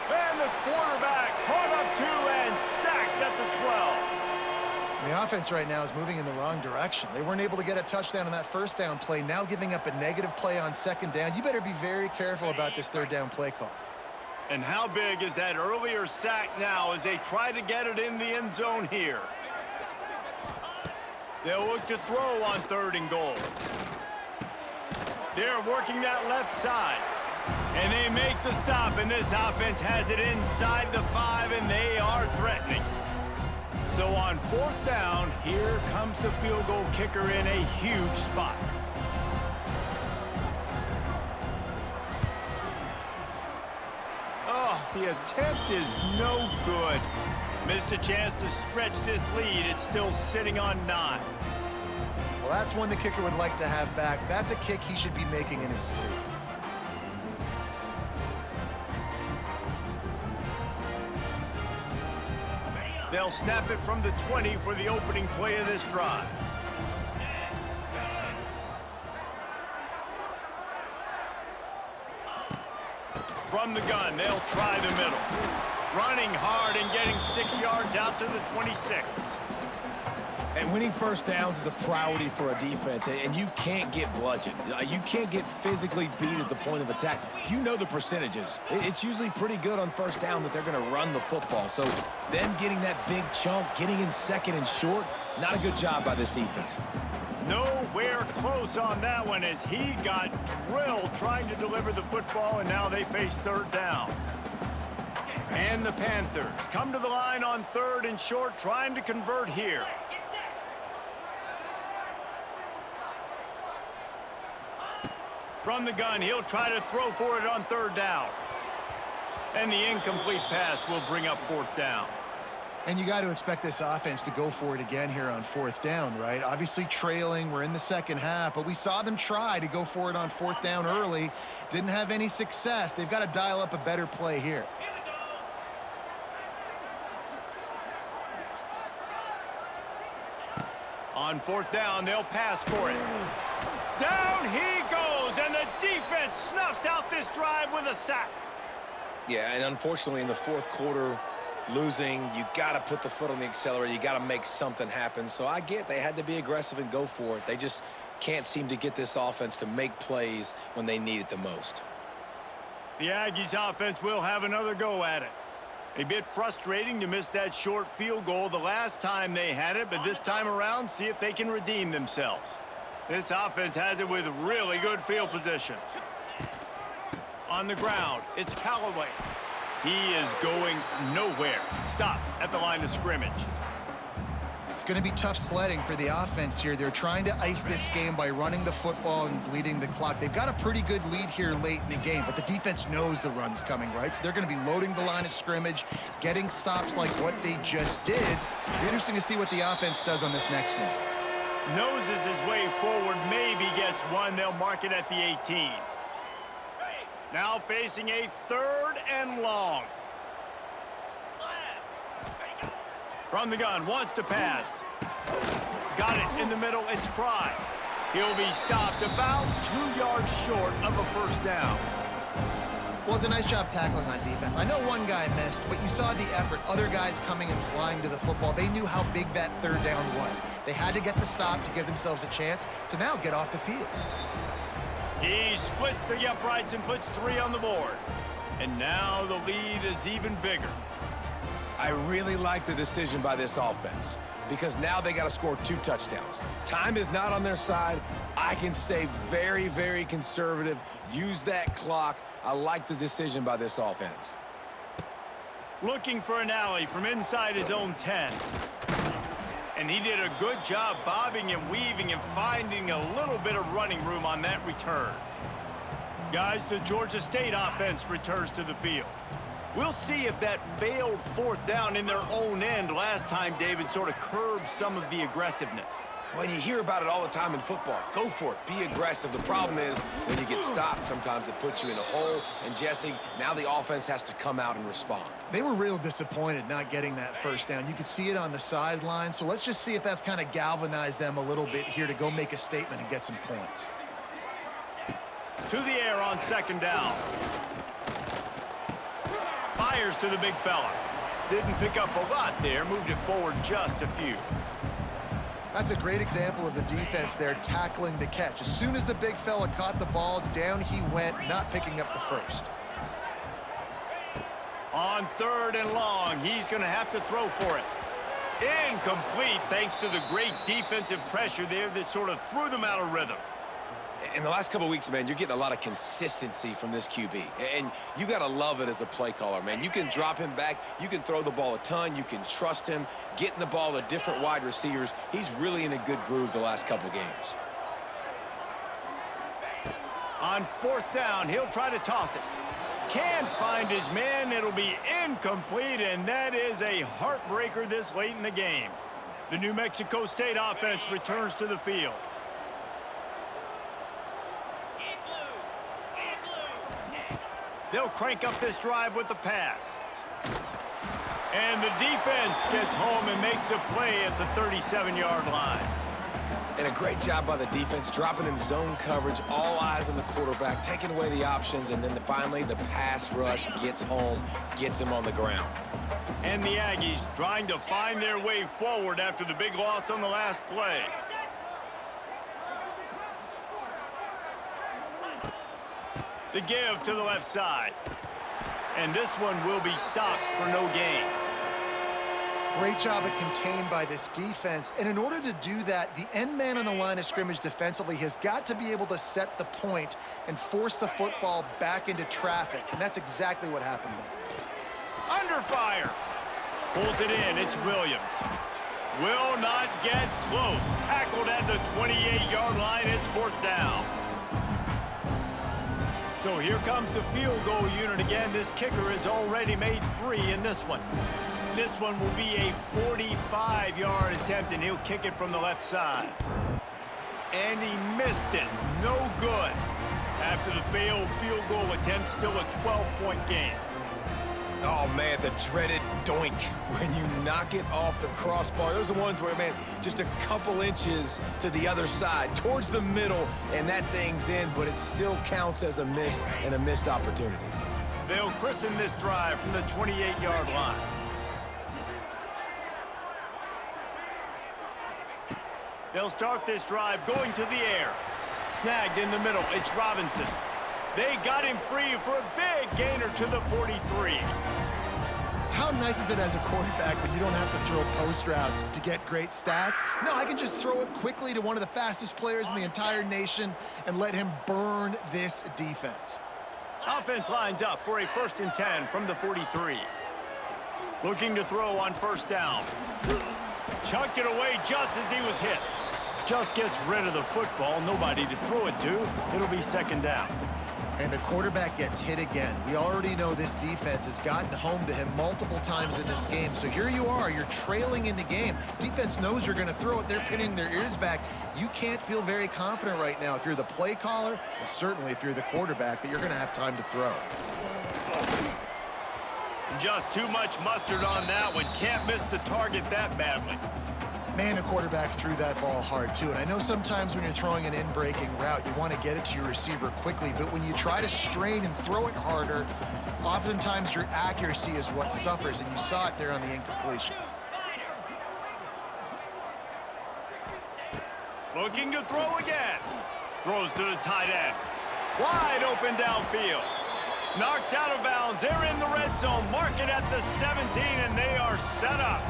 And the quarterback caught up 2 and sacked at the 12. The offense right now is moving in the wrong direction. They weren't able to get a touchdown on that first down play. Now giving up a negative play on 2nd down. You better be very careful about this 3rd down play call. And how big is that earlier sack now as they try to get it in the end zone here? They'll look to throw on 3rd and goal. They're working that left side. And they make the stop, and this offense has it inside the 5, and they are threatening. So on 4th down, here comes the field goal kicker in a huge spot. Oh, the attempt is no good. Missed a chance to stretch this lead. It's still sitting on 9. Well, that's one the kicker would like to have back. That's a kick he should be making in his sleep. They'll snap it from the 20 for the opening play of this drive. From the gun, they'll try the middle. Running hard and getting 6 yards out to the 26. And winning first downs is a priority for a defense, and you can't get bludgeoned. You can't get physically beat at the point of attack. You know the percentages. It's usually pretty good on first down that they're going to run the football. So them getting that big chunk, getting in 2nd and short, not a good job by this defense. Nowhere close on that one as he got drilled trying to deliver the football, and now they face 3rd down. And the Panthers come to the line on 3rd and short, trying to convert here. From the gun, he'll try to throw for it on 3rd down. And the incomplete pass will bring up 4th down. And you got to expect this offense to go for it again here on 4th down, right? Obviously trailing, we're in the 2nd half, but we saw them try to go for it on 4th down early. Didn't have any success. They've got to dial up a better play here. On fourth down, they'll pass for it. Down he goes, and the defense snuffs out this drive with a sack. Yeah, and unfortunately in the fourth quarter, losing, you got to put the foot on the accelerator. You got to make something happen. So I get they had to be aggressive and go for it. They just can't seem to get this offense to make plays when they need it the most. The Aggies offense will have another go at it. A bit frustrating to miss that short field goal the last time they had it, but this time around, see if they can redeem themselves. This offense has it with really good field position. On the ground, it's Callaway. He is going nowhere. Stop at the line of scrimmage. It's going to be tough sledding for the offense here. They're trying to ice this game by running the football and bleeding the clock. They've got a pretty good lead here late in the game, but the defense knows the run's coming, right? So they're going to be loading the line of scrimmage, getting stops like what they just did. It'll be interesting to see what the offense does on this next one. Noses his way forward, maybe gets one. They'll mark it at the 18. Now facing a 3rd and long. From the gun, wants to pass. Got it in the middle, it's Pride. He'll be stopped about 2 yards short of a first down. Well, it's a nice job tackling on defense. I know one guy missed, but you saw the effort. Other guys coming and flying to the football. They knew how big that 3rd down was. They had to get the stop to give themselves a chance to now get off the field. He splits the uprights and puts 3 on the board. And now the lead is even bigger. I really like the decision by this offense because now they got to score 2 touchdowns. Time is not on their side. I can stay very, very conservative, use that clock. I like the decision by this offense. Looking for an alley from inside his own 10. And he did a good job bobbing and weaving and finding a little bit of running room on that return. Guys, the Georgia State offense returns to the field. We'll see if that failed 4th down in their own end last time, David, sort of curbed some of the aggressiveness. Well, you hear about it all the time in football. Go for it. Be aggressive. The problem is when you get stopped, sometimes it puts you in a hole. And, Jesse, now the offense has to come out and respond. They were real disappointed not getting that first down. You could see it on the sideline. So let's just see if that's kind of galvanized them a little bit here to go make a statement and get some points. To the air on 2nd down. Fires to the big fella. Didn't pick up a lot there. Moved it forward just a few. That's a great example of the defense there tackling the catch. As soon as the big fella caught the ball, down he went, not picking up the first. On 3rd and long, he's going to have to throw for it. Incomplete thanks to the great defensive pressure there that sort of threw them out of rhythm. In the last couple of weeks, man, you're getting a lot of consistency from this QB. And you got to love it as a play caller, man. You can drop him back. You can throw the ball a ton. You can trust him, getting the ball to different wide receivers. He's really in a good groove the last couple games. On 4th down, he'll try to toss it. Can't find his man. It'll be incomplete, and that is a heartbreaker this late in the game. The New Mexico State offense returns to the field. They'll crank up this drive with the pass. And the defense gets home and makes a play at the 37-yard line. And a great job by the defense, dropping in zone coverage, all eyes on the quarterback, taking away the options, and then finally the pass rush gets home, gets him on the ground. And the Aggies trying to find their way forward after the big loss on the last play. The give to the left side. And this one will be stopped for no gain. Great job at contained by this defense. And in order to do that, the end man on the line of scrimmage defensively has got to be able to set the point and force the football back into traffic. And that's exactly what happened there. Under fire. Pulls it in. It's Williams. Will not get close. Tackled at the 28-yard line. It's 4th down. So here comes the field goal unit again. This kicker has already made 3 in this one. This one will be a 45-yard attempt, and he'll kick it from the left side. And he missed it. No good. After the failed field goal attempt, still a 12-point game. Oh, man, the dreaded doink. When you knock it off the crossbar, those are the ones where, man, just a couple inches to the other side, towards the middle, and that thing's in, but it still counts as a missed opportunity. They'll christen this drive from the 28-yard line. They'll start this drive going to the air. Snagged in the middle, it's Robinson. They got him free for a big gainer to the 43. How nice is it as a quarterback when you don't have to throw post routes to get great stats? No, I can just throw it quickly to one of the fastest players in the entire nation and let him burn this defense. Offense lines up for a 1st and 10 from the 43. Looking to throw on 1st down. Chucked it away just as he was hit. Just gets rid of the football. Nobody to throw it to. It'll be 2nd down. And the quarterback gets hit again. We already know this defense has gotten home to him multiple times in this game. So here you are, you're trailing in the game. Defense knows you're going to throw it. They're pinning their ears back. You can't feel very confident right now if you're the play caller, and certainly if you're the quarterback, that you're going to have time to throw. Just too much mustard on that one. Can't miss the target that badly. Man, the quarterback threw that ball hard, too. And I know sometimes when you're throwing an in-breaking route, you want to get it to your receiver quickly. But when you try to strain and throw it harder, oftentimes your accuracy is what suffers. And you saw it there on the incompletion. Looking to throw again. Throws to the tight end. Wide open downfield. Knocked out of bounds. They're in the red zone. Mark it at the 17, and they are set up.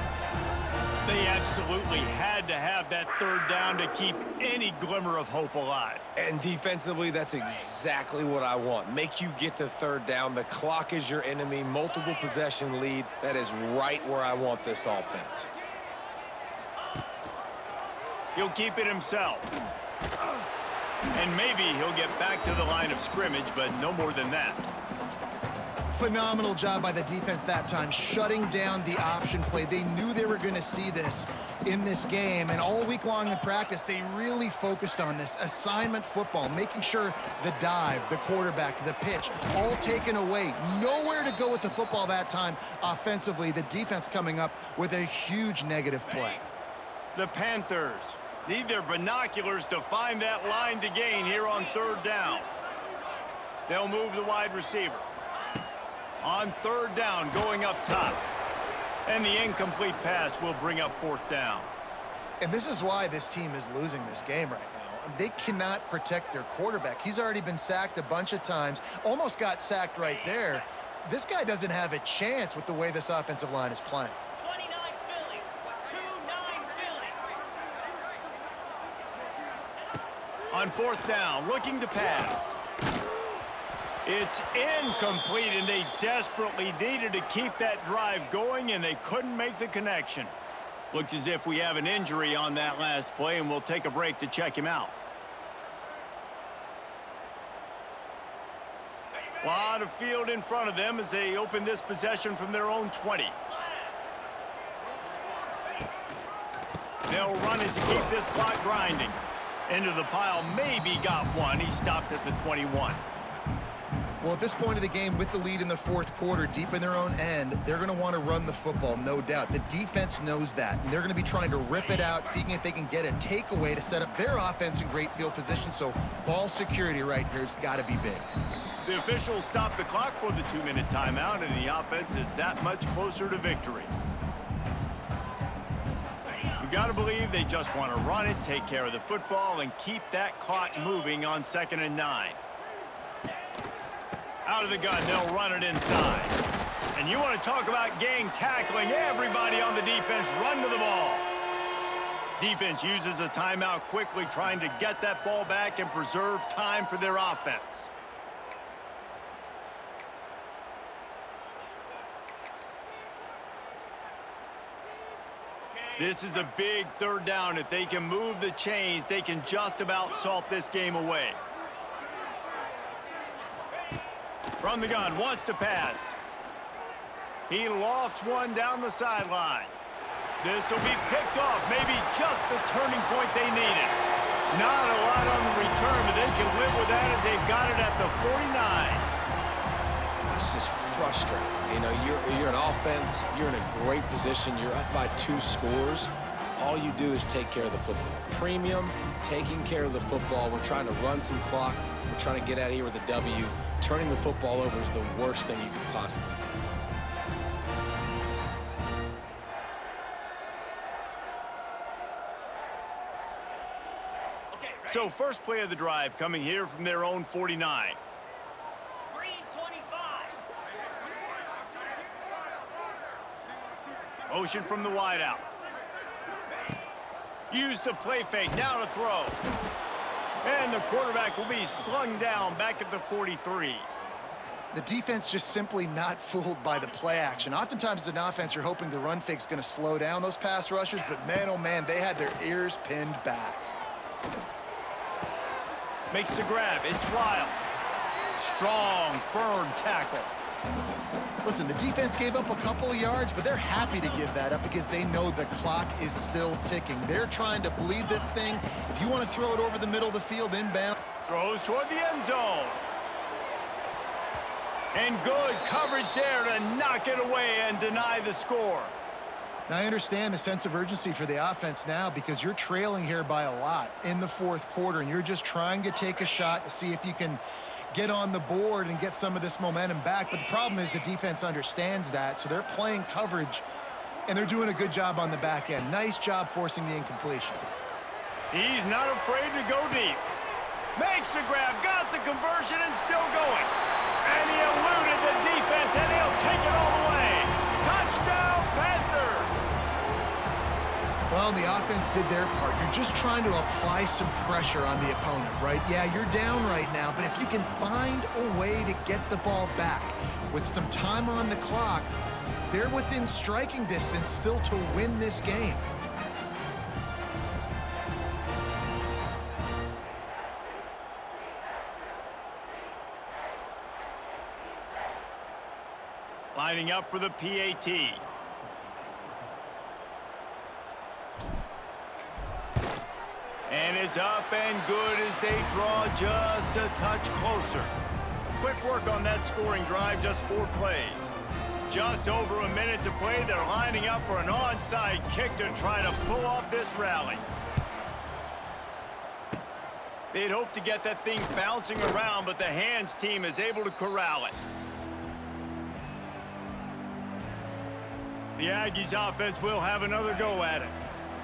They absolutely had to have that 3rd down to keep any glimmer of hope alive. And defensively, that's exactly what I want. Make you get to 3rd down. The clock is your enemy. Multiple possession lead. That is right where I want this offense. He'll keep it himself. And maybe he'll get back to the line of scrimmage, but no more than that. Phenomenal job by the defense that time, shutting down the option play. They knew they were going to see this in this game, and all week long in practice, they really focused on this assignment football, making sure the dive, the quarterback, the pitch, all taken away. Nowhere to go with the football that time offensively. The defense coming up with a huge negative play. The Panthers need their binoculars to find that line to gain here on 3rd down. They'll move the wide receiver. On 3rd down, going up top. And the incomplete pass will bring up 4th down. And this is why this team is losing this game right now. They cannot protect their quarterback. He's already been sacked a bunch of times, almost got sacked right there. This guy doesn't have a chance with the way this offensive line is playing. 29 Philly. 2-9 Philly. On 4th down, looking to pass. It's incomplete, and they desperately needed to keep that drive going, and they couldn't make the connection. Looks as if we have an injury on that last play, and we'll take a break to check him out. A lot of field in front of them as they open this possession from their own 20. They'll run it to keep this clock grinding. Into the pile, maybe got one. He stopped at the 21. Well, at this point of the game, with the lead in the 4th quarter, deep in their own end, they're going to want to run the football, no doubt. The defense knows that, and they're going to be trying to rip it out, seeing if they can get a takeaway to set up their offense in great field position. So ball security right here has got to be big. The officials stop the clock for the 2-minute timeout, and the offense is that much closer to victory. You got to believe they just want to run it, take care of the football, and keep that clock moving on 2nd and 9. Out of the gun, they'll run it inside. And you want to talk about gang tackling. Everybody on the defense run to the ball. Defense uses a timeout quickly, trying to get that ball back and preserve time for their offense. This is a big 3rd down. If they can move the chains, they can just about salt this game away. From the gun, wants to pass. He lofts one down the sideline. This will be picked off, maybe just the turning point they needed. Not a lot on the return, but they can live with that as they've got it at the 49. it's just frustrating. You know, you're an offense, you're in a great position, you're up by 2 scores. All you do is take care of the football. Premium, taking care of the football. We're trying to run some clock. We're trying to get out of here with a W. Turning the football over is the worst thing you could possibly do. So first play of the drive coming here from their own 49. Green 25. Motion from the wideout. Use the play fake, now to throw. And the quarterback will be slung down back at the 43. The defense just simply not fooled by the play action. Oftentimes as an offense, you're hoping the run fake's going to slow down those pass rushers, but man, oh man, they had their ears pinned back. Makes the grab, it's Wiles. Strong, firm tackle. Listen, the defense gave up a couple of yards, but they're happy to give that up because they know the clock is still ticking. They're trying to bleed this thing. If you want to throw it over the middle of the field inbound. Throws toward the end zone. And good coverage there to knock it away and deny the score. Now, I understand the sense of urgency for the offense now because you're trailing here by a lot in the 4th quarter, and you're just trying to take a shot to see if you can get on the board and get some of this momentum back. But the problem is the defense understands that, so they're playing coverage, and they're doing a good job on the back end. Nice job forcing the incompletion. He's not afraid to go deep. Makes the grab, got the conversion, and still going. And he eluded the defense, and he'll take it all the way. Touchdown, Panthers! Well, the offense did their part. You're just trying to apply some pressure on the opponent, right? Yeah, you're down right now, but if you can find a way to get the ball back with some time on the clock, they're within striking distance still to win this game. Lining up for the PAT. And it's up and good as they draw just a touch closer. Quick work on that scoring drive, just 4 plays. Just over a minute to play. They're lining up for an onside kick to try to pull off this rally. They'd hope to get that thing bouncing around, but the hands team is able to corral it. The Aggies offense will have another go at it.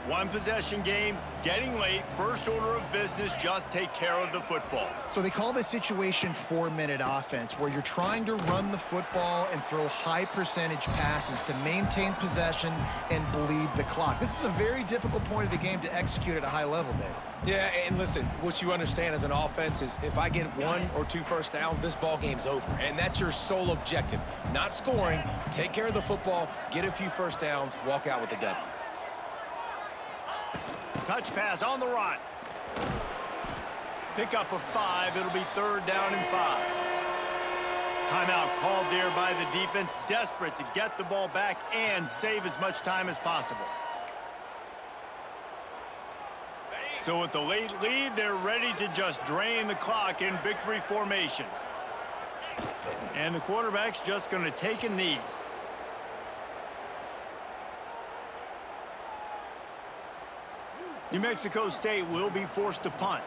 1 possession game, getting late, first order of business, just take care of the football. So they call this situation 4-minute offense, where you're trying to run the football and throw high percentage passes to maintain possession and bleed the clock. This is a very difficult point of the game to execute at a high level, Dave. Yeah, and listen, what you understand as an offense is if I get 1 or 2 first downs, this ball game's over. And that's your sole objective. Not scoring, take care of the football, get a few first downs, walk out with a W. Touch pass on the run. Pick up a 5. It'll be 3rd down and 5. Timeout called there by the defense, desperate to get the ball back and save as much time as possible. So with the late lead, they're ready to just drain the clock in victory formation. And the quarterback's just going to take a knee. New Mexico State will be forced to punt.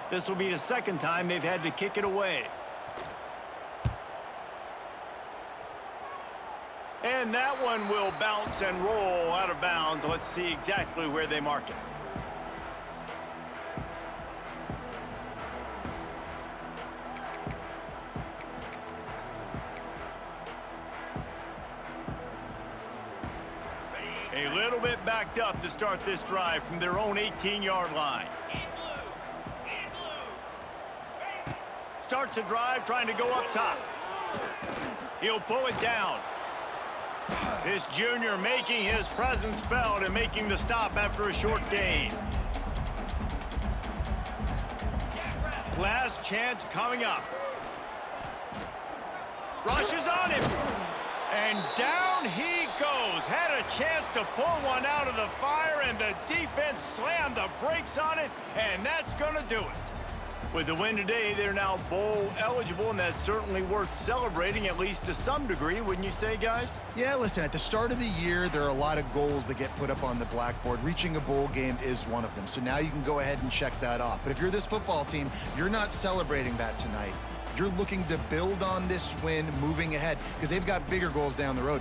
This will be the 2nd time they've had to kick it away. And that one will bounce and roll out of bounds. Let's see exactly where they mark it. A little bit backed up to start this drive from their own 18-yard line. Starts the drive trying to go up top. He'll pull it down. This junior making his presence felt and making the stop after a short gain. Last chance coming up. Rushes on him. And down he goes. Had a chance to pull one out of the fire, and the defense slammed the brakes on it, and that's going to do it. With the win today, they're now bowl eligible, and that's certainly worth celebrating, at least to some degree, wouldn't you say, guys? Yeah, listen, at the start of the year, there are a lot of goals that get put up on the blackboard. Reaching a bowl game is one of them. So now you can go ahead and check that off. But if you're this football team, you're not celebrating that tonight. You're looking to build on this win moving ahead because they've got bigger goals down the road.